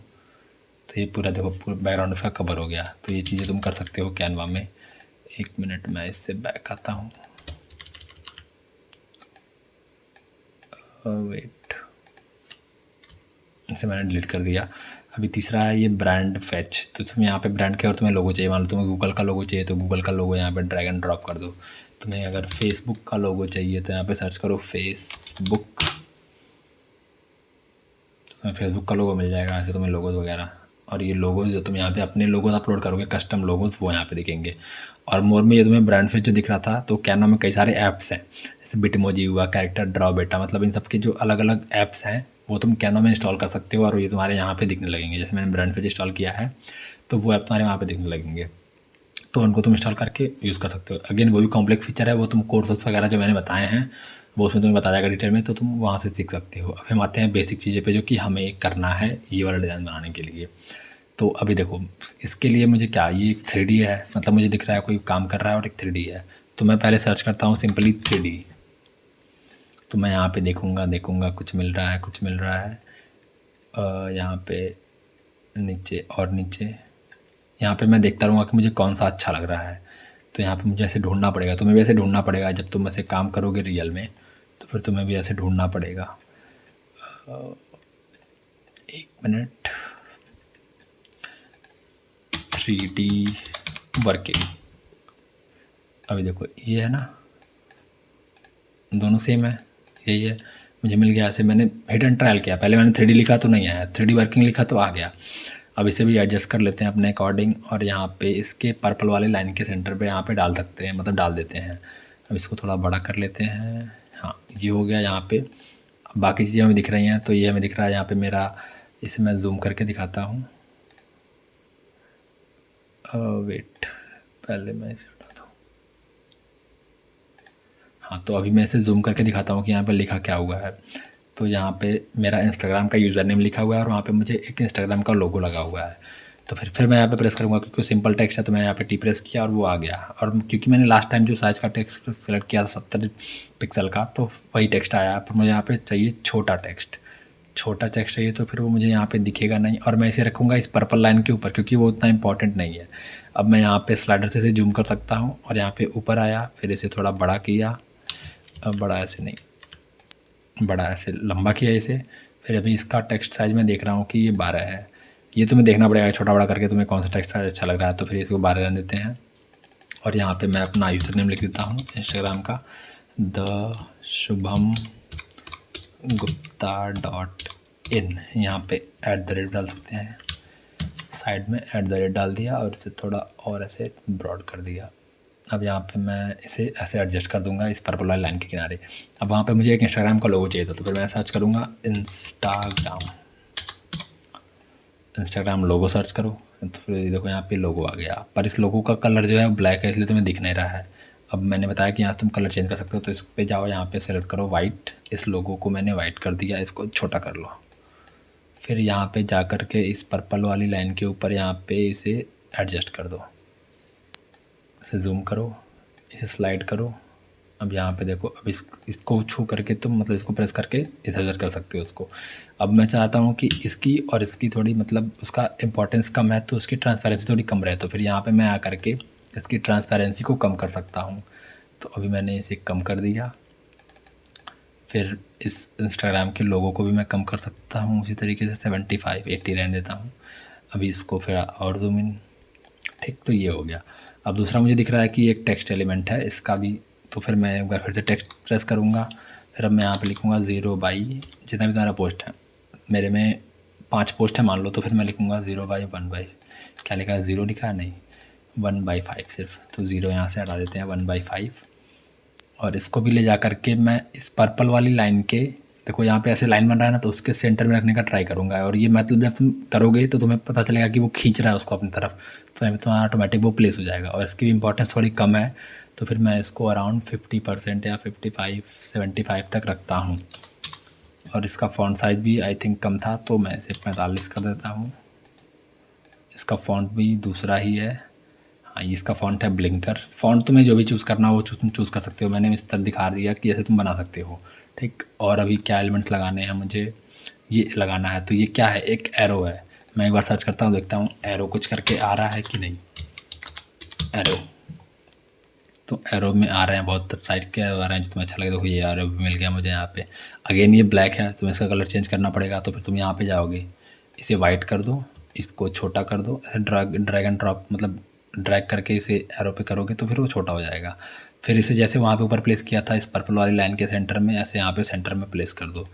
तो ये पूरा देखो पूरा बैकग्राउंड इसका कवर हो गया। तो ये चीज़ें तुम कर सकते हो कैनवा में। 1 मिनट मैं इससे बैक आता हूँ, वेट, इसे मैंने डिलीट कर दिया। अभी तीसरा है ये ब्रांड फैच। तो तुम यहाँ पे ब्रांड के, और तुम्हें लोगो चाहिए, मान लो तुम्हें गूगल का लोगो चाहिए, तो गूगल का लोगो यहाँ पे ड्रैग एंड ड्रॉप कर दो। तुम्हें अगर फेसबुक का लोगो चाहिए, तो यहाँ पे सर्च करो फेसबुक, तुम्हें फेसबुक का लोगो मिल जाएगा। ऐसे तुम्हें लोगोज वगैरह, और ये लोगोज जो तुम यहाँ पे अपने लोगोज अपलोड करोगे, कस्टम लोगोज, वो यहाँ पे दिखेंगे। और मोर में ये तुम्हें ब्रांड फैच जो दिख रहा था, तो कैनवा में कई सारे ऐप्स हैं, जैसे बिटमोजी हुआ, कैरेक्टर ड्रॉ बेटा, मतलब इन सब के जो अलग अलग ऐप्स हैं वो तुम कैनो में इंस्टॉल कर सकते हो और ये तुम्हारे यहाँ पे दिखने लगेंगे। जैसे मैंने ब्रांड पेज इंस्टॉल किया है तो वो ऐप तुम्हारे वहाँ पे दिखने लगेंगे, तो उनको तुम इंस्टॉल करके यूज़ कर सकते हो। अगेन वो भी कॉम्प्लेक्स फीचर है, वो तुम कोर्सेस वगैरह जो मैंने बताए हैं वो उसमें तुम्हें बता जाएगा डिटेल में, तो तुम वहाँ से सीख सकते हो। अब हम आते हैं बेसिक चीज़ें पे जो कि हमें करना है ये वाला डिज़ाइन बनाने के लिए। तो अभी देखो इसके लिए मुझे क्या, ये एक 3D है, मतलब मुझे दिख रहा है कोई काम कर रहा है और एक 3D है, तो मैं पहले सर्च करता हूँ सिंपली 3D। तो मैं यहाँ पे देखूँगा कुछ मिल रहा है, कुछ मिल रहा है यहाँ पे नीचे और नीचे, यहाँ पे मैं देखता रहूँगा कि मुझे कौन सा अच्छा लग रहा है। तो यहाँ पे मुझे ऐसे ढूंढना पड़ेगा, तुम्हें भी ऐसे ढूंढना पड़ेगा जब तुम ऐसे काम करोगे रियल में, तो फिर तुम्हें भी ऐसे ढूंढना पड़ेगा। एक मिनट, 3D वर्किंग, अभी देखो ये है ना, दोनों सेम है, यही है, मुझे मिल गया। ऐसे मैंने हिट एंड ट्रायल किया, पहले मैंने 3D लिखा तो नहीं आया, 3D वर्किंग लिखा तो आ गया। अब इसे भी एडजस्ट कर लेते हैं अपने अकॉर्डिंग, और यहाँ पे इसके पर्पल वाले लाइन के सेंटर पे यहाँ पे डाल सकते हैं, मतलब डाल देते हैं। अब इसको थोड़ा बड़ा कर लेते हैं, हाँ ये हो गया यहाँ पे। अब बाकी चीज़ें हमें दिख रही हैं, तो ये हमें दिख रहा है यहाँ पे मेरा, इसे मैं जूम करके दिखाता हूँ। वेट, पहले मैं इसे हटाता हूँ, हाँ तो अभी मैं इसे जूम करके दिखाता हूँ कि यहाँ पे लिखा क्या हुआ है। तो यहाँ पे मेरा इंस्टाग्राम का यूज़र नेम लिखा हुआ है और वहाँ पे मुझे एक इंस्टाग्राम का लोगो लगा हुआ है। तो फिर मैं यहाँ पे प्रेस करूँगा क्योंकि सिंपल टेक्स्ट है, तो मैं यहाँ पे टी प्रेस किया और वो आ गया। और क्योंकि मैंने लास्ट टाइम जो साइज़ का टेक्स्ट सेलेक्ट किया 70 पिक्सल का, तो वही टेक्स्ट आया। पर मुझे यहाँ पे चाहिए छोटा टेक्स्ट चाहिए, तो फिर वो मुझे यहाँ पे दिखेगा नहीं, और मैं इसे रखूँगा इस पर्पल लाइन के ऊपर क्योंकि वो उतना इंपॉर्टेंट नहीं है। अब मैं यहाँ पे स्लाइडर से इसे जूम कर सकता हूँ और यहाँ पे ऊपर आया, फिर इसे थोड़ा बड़ा किया, अब बड़ा ऐसे नहीं, बड़ा ऐसे लंबा किया इसे। फिर अभी इसका टेक्स्ट साइज़ मैं देख रहा हूँ कि ये 12 है, ये तुम्हें देखना पड़ेगा छोटा बड़ा करके तुम्हें कौन सा टेक्स्ट साइज अच्छा लग रहा है। तो फिर इसको 12 रहने देते हैं, और यहाँ पे मैं अपना यूज़र नेम लिख देता हूँ इंस्टाग्राम का, द शुभम गुप्ता.in। यहाँ पे @ डाल सकते हैं, साइड में @ डाल दिया और इसे थोड़ा और ऐसे ब्रॉड कर दिया। अब यहाँ पे मैं इसे ऐसे एडजस्ट कर दूंगा इस पर्पल वाली लाइन के किनारे। अब वहाँ पे मुझे एक इंस्टाग्राम का लोगो चाहिए था, तो फिर मैं सर्च करूँगा इंस्टाग्राम लोगो सर्च करो, तो फिर देखो यहाँ पे लोगो आ गया। पर इस लोगो का कलर जो है वो ब्लैक है, इसलिए तुम्हें दिख नहीं रहा है। अब मैंने बताया कि यहाँ से तुम कलर चेंज कर सकते हो, तो इस पे जाओ, यहाँ पे सेलेक्ट करो वाइट, इस लोगो को मैंने वाइट कर दिया, इसको छोटा कर लो। फिर यहाँ पे जा कर के इस पर्पल वाली लाइन के ऊपर यहाँ पे इसे एडजस्ट कर दो, इसे जूम करो, इसे स्लाइड करो। अब यहाँ पे देखो, अब इसको छू करके तुम मतलब इसको प्रेस करके इधर उधर कर सकते हो उसको। अब मैं चाहता हूँ कि इसकी और इसकी थोड़ी मतलब उसका इंपॉर्टेंस कम है, तो उसकी ट्रांसपेरेंसी थोड़ी कम रहे, तो फिर यहाँ पे मैं आ करके इसकी ट्रांसपेरेंसी को कम कर सकता हूँ। तो अभी मैंने इसे कम कर दिया। फिर इस इंस्टाग्राम के लोगों को भी मैं कम कर सकता हूँ उसी तरीके से, 75 80 रहने देता हूँ। अभी इसको फिर और जूम इन, ठीक, तो ये हो गया। अब दूसरा मुझे दिख रहा है कि एक टेक्स्ट एलिमेंट है इसका भी, तो फिर मैं एक बार फिर से टेक्स्ट प्रेस करूँगा। फिर अब मैं यहाँ पे लिखूँगा 0/, जितना भी तुम्हारा पोस्ट है, मेरे में 5 पोस्ट है मान लो, तो फिर मैं लिखूँगा 0/1/, क्या लिखा है, 0 लिखा है, नहीं 1/5 सिर्फ, तो 0 यहाँ से हटा देते हैं, 1/5। और इसको भी ले जा करके मैं इस पर्पल वाली लाइन के, देखो यहाँ पे ऐसे लाइन बन रहा है ना, तो उसके सेंटर में रखने का ट्राई करूँगा। और ये मतलब जब तुम करोगे तो तुम्हें पता चलेगा कि वो खींच रहा है उसको अपनी तरफ, तो तुम्हारा ऑटोमेटिक वो प्लेस हो जाएगा। और इसकी भी इंपॉर्टेंस थोड़ी कम है, तो फिर मैं इसको अराउंड 50% या 55-75 तक रखता हूँ। और इसका फ़ॉन्ट साइज़ भी आई थिंक कम था, तो मैं इसे 45 कर देता हूँ। इसका फ़ॉन्ट भी दूसरा ही है, हाँ इसका फ़ॉन्ट है ब्लिंकर। फ़ॉन्ट तुम्हें जो भी चूज़ करना हो वो तुम चूज़ कर सकते हो, मैंने इस तरह दिखा दिया कि ऐसे तुम बना सकते हो, ठीक। और अभी क्या एलिमेंट्स लगाने हैं मुझे, ये लगाना है, तो ये क्या है, एक एरो है। मैं एक बार सर्च करता हूँ, देखता हूँ एरो कुछ करके आ रहा है कि नहीं। एरो, तो एरो में आ रहे हैं, बहुत साइड के आ रहे हैं जो तुम्हें अच्छा लगे। देखो ये एरो भी मिल गया मुझे यहाँ पे। अगेन ये ब्लैक है, तुम्हें इसका कलर चेंज करना पड़ेगा, तो फिर तुम यहाँ पे जाओगे, इसे वाइट कर दो, इसको छोटा कर दो, ऐसे ड्रैग एंड ड्रॉप, मतलब ड्रैग करके इसे एरो पे करोगे तो फिर वो छोटा हो जाएगा। फिर इसे जैसे वहाँ पे ऊपर प्लेस किया था इस पर्पल वाली लाइन के सेंटर में, ऐसे यहाँ पे सेंटर में प्लेस कर दो,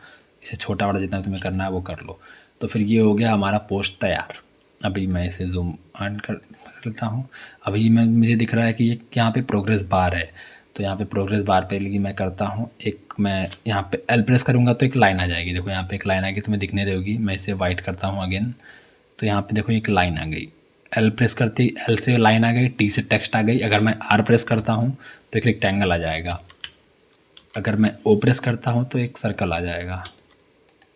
इसे छोटा बड़ा जितना तुम्हें करना है वो कर लो। तो फिर ये हो गया हमारा पोस्ट तैयार। अभी मैं इसे जूम ऑन कर लेता हूँ। अभी मुझे दिख रहा है कि ये यहाँ पे प्रोग्रेस बार है, तो यहाँ पे प्रोग्रेस बार पे लगी मैं करता हूँ एक, मैं यहाँ पे एल प्रेस करूँगा तो एक लाइन आ जाएगी। देखो यहाँ पे एक लाइन आएगी, तुम्हें दिखने देगी। मैं इसे वाइट करता हूँ अगेन, तो यहाँ पे देखो एक लाइन आ गई। एल प्रेस करते ही एल से लाइन आ गई, टी से टेक्स्ट आ गई। अगर मैं आर प्रेस करता हूँ तो एक रेक्टेंगल आ जाएगा। अगर मैं ओ प्रेस करता हूँ तो एक सर्कल आ जाएगा।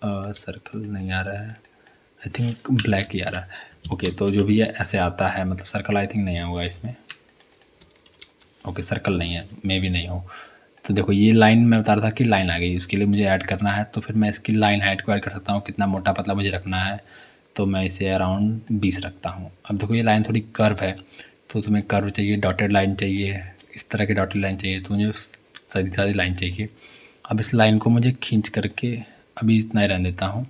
सर्कल नहीं आ रहा है, आई थिंक ब्लैक ही आ रहा है। ओके, तो जो भी है ऐसे आता है, मतलब सर्कल आई थिंक नहीं होगा इसमें। ओके, सर्कल नहीं है, मे भी नहीं हो। तो देखो ये लाइन मैं बता रहा था कि लाइन आ गई, उसके लिए मुझे ऐड करना है। तो फिर मैं इसकी लाइन हाइट को ऐड कर सकता हूँ, कितना मोटा पतला मुझे रखना है। तो मैं इसे अराउंड 20 रखता हूँ। अब देखो ये लाइन थोड़ी कर्व है, तो तुम्हें कर्व चाहिए, डॉटेड लाइन चाहिए, इस तरह की डॉटेड लाइन चाहिए, तो मुझे सीधी सादी लाइन चाहिए। अब इस लाइन को मुझे खींच करके अभी इतना ही रहने देता हूँ,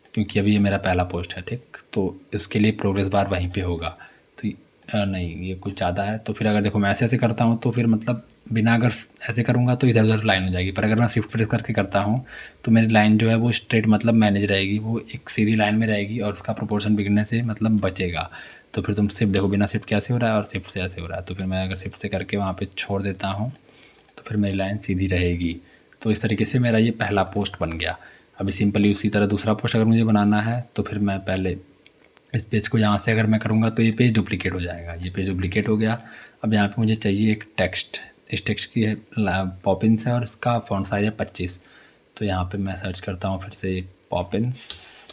क्योंकि अभी ये मेरा पहला पोस्ट है, ठीक। तो इसके लिए प्रोग्रेस बार वहीं पे होगा। तो नहीं, ये कुछ ज़्यादा है। तो फिर अगर देखो मैं ऐसे करता हूँ तो फिर मतलब बिना, अगर ऐसे करूँगा तो इधर उधर लाइन हो जाएगी, पर अगर मैं शिफ्ट प्रेस करके करता हूँ तो मेरी लाइन जो है वो स्ट्रेट मतलब मैनेज रहेगी, वो एक सीधी लाइन में रहेगी और उसका प्रोपोर्शन बिगड़ने से मतलब बचेगा। तो फिर तुम शिफ्ट देखो, बिना शिफ्ट कैसे हो रहा है और शिफ्ट से ऐसे हो रहा है। तो फिर मैं अगर शिफ्ट से करके वहाँ पर छोड़ देता हूँ तो फिर मेरी लाइन सीधी रहेगी। तो इस तरीके से मेरा ये पहला पोस्ट बन गया। अभी सिंपली उसी तरह दूसरा पोस्ट अगर मुझे बनाना है तो फिर मैं पहले इस पेज को यहाँ से अगर मैं करूँगा तो ये पेज डुप्लिकेट हो जाएगा। ये पेज डुप्लिकेट हो गया। अब यहाँ पे मुझे चाहिए एक टेक्स्ट। इस टेक्स्ट की है पॉपिंस है और इसका फ़ॉन्ट साइज़ है 25। तो यहाँ पे मैं सर्च करता हूँ फिर से पॉपिंस।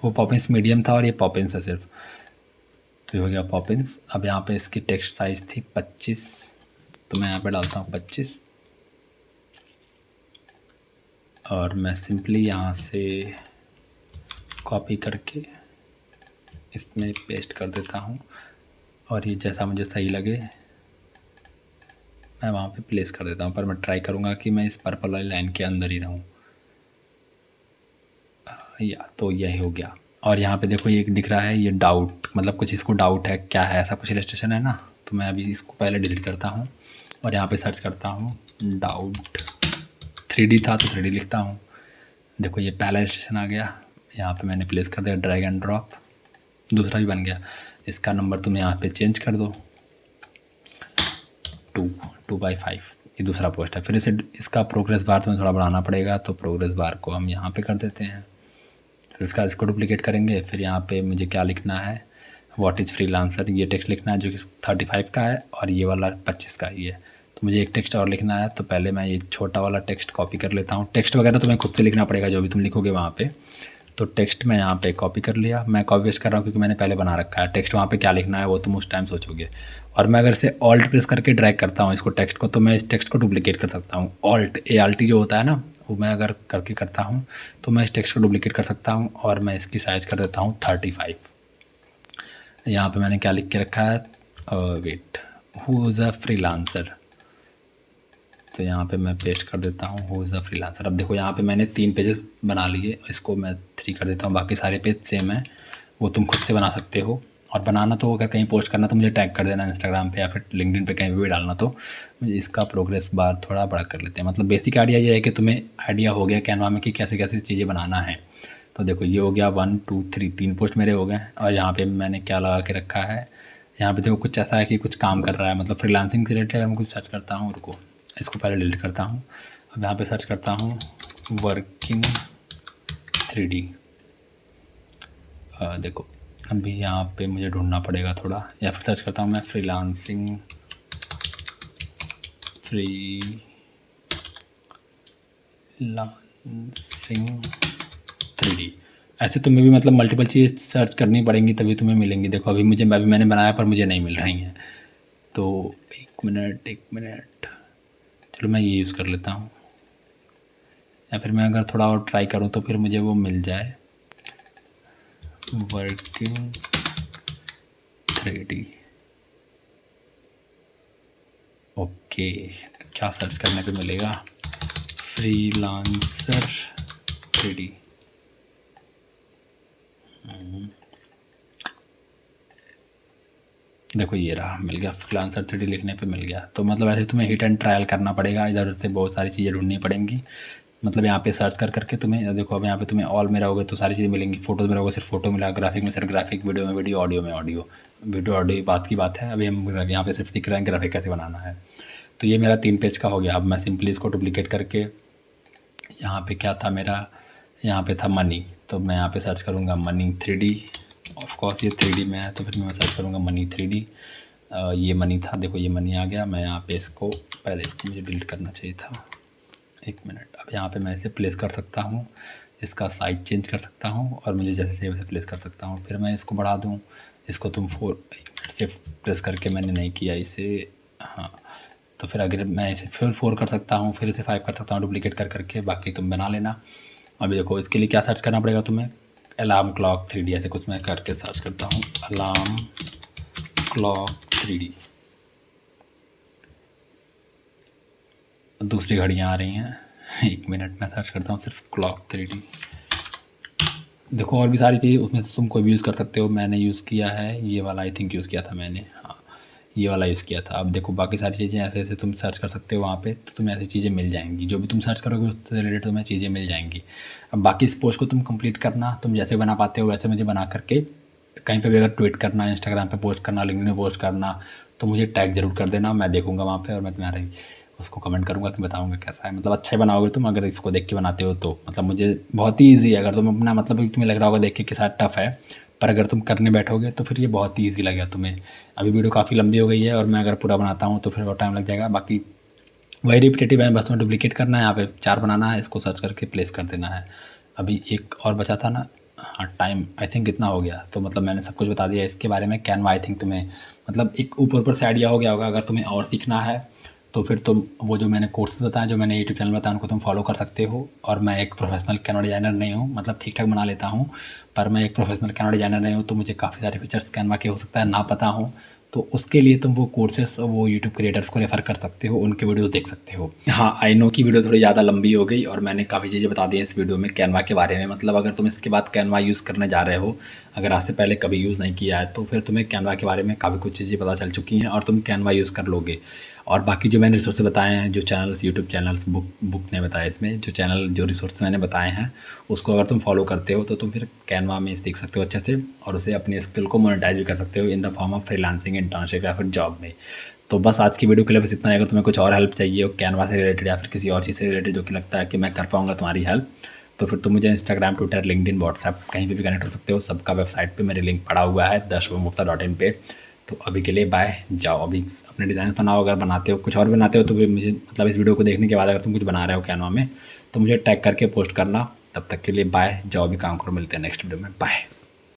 वो पॉपिंस मीडियम था और ये पॉपिंस है सिर्फ, तो ये हो गया पॉपिंस। अब यहाँ पे इसकी टेक्स्ट साइज़ थी 25, तो मैं यहाँ पे डालता हूँ 25 और मैं सिंपली यहाँ से कॉपी करके इसमें पेस्ट कर देता हूँ और ये जैसा मुझे सही लगे मैं वहाँ पे प्लेस कर देता हूँ। पर मैं ट्राई करूँगा कि मैं इस पर्पल वाली लाइन के अंदर ही रहूँ। या तो यही हो गया। और यहाँ पे देखो ये एक दिख रहा है, ये डाउट, मतलब कुछ इसको डाउट है क्या है, ऐसा कुछ इलस्ट्रेशन है ना। तो मैं अभी इसको पहले डिलीट करता हूँ और यहाँ पे सर्च करता हूँ डाउट। 3D था तो 3D लिखता हूँ। देखो ये पहला इलस्ट्रेशन आ गया, यहाँ पे मैंने प्लेस कर दिया ड्रैग एंड ड्रॉप। दूसरा भी बन गया। इसका नंबर तुम यहाँ पे चेंज कर दो 2/5। ये दूसरा पोस्ट है। फिर इसे इसका प्रोग्रेस बार तुम्हें थोड़ा बढ़ाना पड़ेगा, तो प्रोग्रेस बार को हम यहाँ पे कर देते हैं। फिर उसका इसको डुप्लीकेट करेंगे। फिर यहाँ पे मुझे क्या लिखना है, व्हाट इज़ फ्रीलांसर, ये टेक्स्ट लिखना है जो कि 35 का है और ये वाला 25 का ही है। तो मुझे एक टेक्स्ट और लिखना है, तो पहले मैं ये छोटा वाला टेक्स्ट कॉपी कर लेता हूँ। टेक्स्ट वगैरह तुम्हें खुद से लिखना पड़ेगा जो भी तुम लिखोगे वहाँ पे। तो टेक्स्ट मैं यहाँ पे कॉपी कर लिया। मैं कॉपी पेस्ट कर रहा हूँ क्योंकि मैंने पहले बना रखा है। टेक्स्ट वहाँ पे क्या लिखना है वो तुम उस टाइम सोचोगे। और मैं अगर से ऑल्ट प्रेस करके ड्रैग करता हूँ इसको टेक्स्ट को, तो मैं इस टेक्स्ट को डुप्लीकेट कर सकता हूँ। ऑल्ट ALT जो होता है ना, वो मैं अगर करके करता हूँ तो मैं इस टेक्स्ट को डुप्लीकेट कर सकता हूँ। और मैं इसकी साइज़ कर देता हूँ 35। यहाँ पे मैंने क्या लिख के रखा है, wait, who is a freelancer. तो यहाँ पे मैं पेस्ट कर देता हूँ हु इज़ अ फ्रीलांसर। अब देखो यहाँ पे मैंने 3 पेजेस बना लिए, इसको मैं 3 कर देता हूँ। बाकी सारे पेज सेम है, वो तुम खुद से बना सकते हो। और बनाना तो अगर कहीं पोस्ट करना तो मुझे टैग कर देना इंस्टाग्राम पे या फिर लिंक्डइन पे, कहीं भी डालना। तो मुझे इसका प्रोग्रेस बार थोड़ा बड़ा कर लेते हैं। मतलब बेसिक आइडिया ये है कि तुम्हें आइडिया हो गया कैनवा में कि कैसे कैसे चीज़ें बनाना है। तो देखो ये हो गया 1 2 3, 3 पोस्ट मेरे हो गए। और यहाँ पे मैंने क्या लगा के रखा है, यहाँ पे देखो कुछ ऐसा है कि कुछ काम कर रहा है, मतलब फ्रीलांसिंग से रिलेटेड। मैं कुछ सर्च करता हूँ, रुको इसको पहले डिलीट करता हूँ। अब यहाँ पे सर्च करता हूँ वर्किंग 3D। देखो अभी यहाँ पे मुझे ढूंढना पड़ेगा थोड़ा, या फिर सर्च करता हूँ मैं फ्रीलांसिंग 3D। ऐसे तुम्हें भी मतलब मल्टीपल चीज़ सर्च करनी पड़ेंगी तभी तुम्हें मिलेंगी। देखो अभी मैंने बनाया पर मुझे नहीं मिल रही हैं। तो एक मिनट, चलो मैं ये यूज़ कर लेता हूँ, या फिर मैं अगर थोड़ा और ट्राई करूँ तो फिर मुझे वो मिल जाए वर्किंग 3D। ओके, क्या सर्च करने पे मिलेगा, फ्रीलांसर 3D। देखो ये रहा, मिल गया, फ्रीलांसर 3D लिखने पे मिल गया। तो मतलब ऐसे तुम्हें हिट एंड ट्रायल करना पड़ेगा, इधर उधर से बहुत सारी चीज़ें ढूंढनी पड़ेंगी। मतलब यहाँ पे सर्च कर करके तुम्हें, देखो अब यहाँ पे तुम्हें ऑल में रहोगे तो सारी चीज़ें मिलेंगी। फोटोज़ में रहोगे सिर्फ फोटो मिला, ग्राफिक में सिर्फ ग्राफिक, वीडियो में वीडियो, ऑडियो में ऑडियो। वीडियो ऑडियो बात की बात है, अभी हम यहाँ पे सिर्फ सीख रहे हैं ग्राफिक कैसे बनाना है। तो ये मेरा 3 पेज का हो गया। अब मैं सिंपली इसको डुप्लीकेट करके, यहाँ पे क्या था मेरा, यहाँ पे था मनी, तो मैं यहाँ पे सर्च करूँगा मनी 3D। ऑफ कोर्स ये 3D में है, तो फिर मैं सर्च करूँगा मनी 3D। ये मनी था, देखो ये मनी आ गया। मैं यहाँ पे इसको, पहले इसको मुझे डिलीट करना चाहिए था, 1 मिनट। अब यहाँ पे मैं इसे प्लेस कर सकता हूँ, इसका साइज चेंज कर सकता हूँ और मुझे जैसे चाहिए वैसे प्लेस कर सकता हूँ। फिर मैं इसको बढ़ा दूँ, इसको तुम 1 मिनट से प्रेस करके मैंने नहीं किया इसे, हाँ। तो फिर अगर मैं इसे फिर 4 कर सकता हूँ, फिर इसे 5 कर सकता हूँ डुप्लीकेट कर करके, बाकी तुम बना लेना। अभी देखो इसके लिए क्या सर्च करना पड़ेगा तुम्हें, अलार्म क्लॉक 3D ऐसे कुछ मैं करके सर्च करता हूँ, अलार्म क्लॉक 3D। दूसरी घड़ियाँ आ रही हैं, 1 मिनट मैं सर्च करता हूँ सिर्फ क्लॉक 3D। देखो और भी सारी चीज़ उसमें से तुम कोई भी यूज़ कर सकते हो। मैंने यूज़ किया है ये वाला, आई थिंक यूज़ किया था मैंने, हाँ ये वाला यूज़ किया था। अब देखो बाकी सारी चीज़ें ऐसे ऐसे तुम सर्च कर सकते हो वहाँ पे, तो तुम्हें ऐसी चीज़ें मिल जाएंगी, जो भी तुम सर्च करोगे उससे रिलेटेड तुम्हें चीज़ें मिल जाएंगी। अब बाकी इस पोस्ट को तुम कंप्लीट करना, तुम जैसे बना पाते हो वैसे मुझे बना करके कहीं पे भी अगर ट्वीट करना, इंस्टाग्राम पे पोस्ट करना, लिंक्डइन में पोस्ट करना, तो मुझे टैग ज़रूर कर देना, मैं देखूँगा वहाँ पे और मैं तुम्हारे उसको कमेंट करूँगा कि बताऊँगा कैसा है। मतलब अच्छा बनाओगे तुम, अगर इसको देख के बनाते हो तो मतलब मुझे बहुत ही ईजी है। अगर तुम अपना मतलब तुम्हें लग रहा होगा देख के शायद टफ़ है, पर अगर तुम करने बैठोगे तो फिर ये बहुत ही ईजी लगेगा तुम्हें। अभी वीडियो काफ़ी लंबी हो गई है और मैं अगर पूरा बनाता हूँ तो फिर बहुत टाइम लग जाएगा। बाकी वही रिपीटेटिव है, बस में डुप्लीकेट करना है, यहाँ पे 4 बनाना है, इसको सर्च करके प्लेस कर देना है। अभी एक और बचा था ना, हाँ टाइम आई थिंक इतना हो गया, तो मतलब मैंने सब कुछ बता दिया इसके बारे में। कैनवा आई थिंक तुम्हें मतलब एक ऊपर से आइडिया हो गया होगा। अगर तुम्हें और सीखना है तो फिर तुम वो जो मैंने कोर्सेज बताए, जो मैंने यूट्यूब चैनल बताया, उनको तुम फॉलो कर सकते हो। और मैं एक प्रोफेशनल कैनवा डिज़ाइनर नहीं हूँ, मतलब ठीक ठाक बना लेता हूँ, पर मैं एक प्रोफेशनल कैनवा डिज़ाइनर नहीं हूँ, तो मुझे काफ़ी सारे फीचर्स कैनवा के हो सकता है ना पता हो, तो उसके लिए तुम वो कोर्सेस वो यूट्यूब क्रिएटर्स को रेफ़र कर सकते हो, उनके वीडियोस देख सकते हो। हाँ आई नो कि वीडियो थोड़ी ज़्यादा लंबी हो गई और मैंने काफ़ी चीज़ें बता दी हैं इस वीडियो में कैनवा के बारे में। मतलब अगर तुम इसके बाद कैनवा यूज़ करने जा रहे हो, अगर आज से पहले कभी यूज़ नहीं किया है, तो फिर तुम्हें कैनवा के बारे में काफ़ी कुछ चीज़ें पता चल चुकी हैं और तुम कैनवा यूज़ कर लोगे। और बाकी जो मैंने रिसोर्स बताए हैं, जो चैनल्स यूट्यूब चैनल्स बुक ने बताया, इसमें जो चैनल जो रिसोर्स मैंने बताए हैं उसको अगर तुम फॉलो करते हो तो तुम फिर कैनवा में सीख सकते हो अच्छे से और उसे अपनी स्किल को मोनेटाइज भी कर सकते हो in the form of freelancing, internship या फिर जॉब में। तो बस आज की वीडियो के लिए बस इतना है। अगर तुम्हें कुछ और हेल्प चाहिए हो कैनवा से रिलेटेड या फिर किसी और चीज़ से रिलेटेड जो कि लगता है कि मैं कर पाऊँगा तुम्हारी हेल्प, तो फिर तुम मुझे इंस्टाग्राम, ट्विटर, लिंक्डइन, व्हाट्सएप कहीं पे भी कनेक्ट हो सकते हो। सबका वेबसाइट पे मेरे लिंक पड़ा हुआ है dashubhamgupta.in पे। तो अभी के लिए बाय, जाओ अभी अपने डिज़ाइन बनाओ। अगर बनाते हो कुछ और बनाते हो तो फिर मुझे मतलब इस वीडियो को देखने के बाद अगर तुम कुछ बना रहे हो कैनवा में तो मुझे टैग करके पोस्ट करना। तब तक के लिए बाय, जाओ अभी काम करो, मिलते हैं नेक्स्ट वीडियो में, बाय।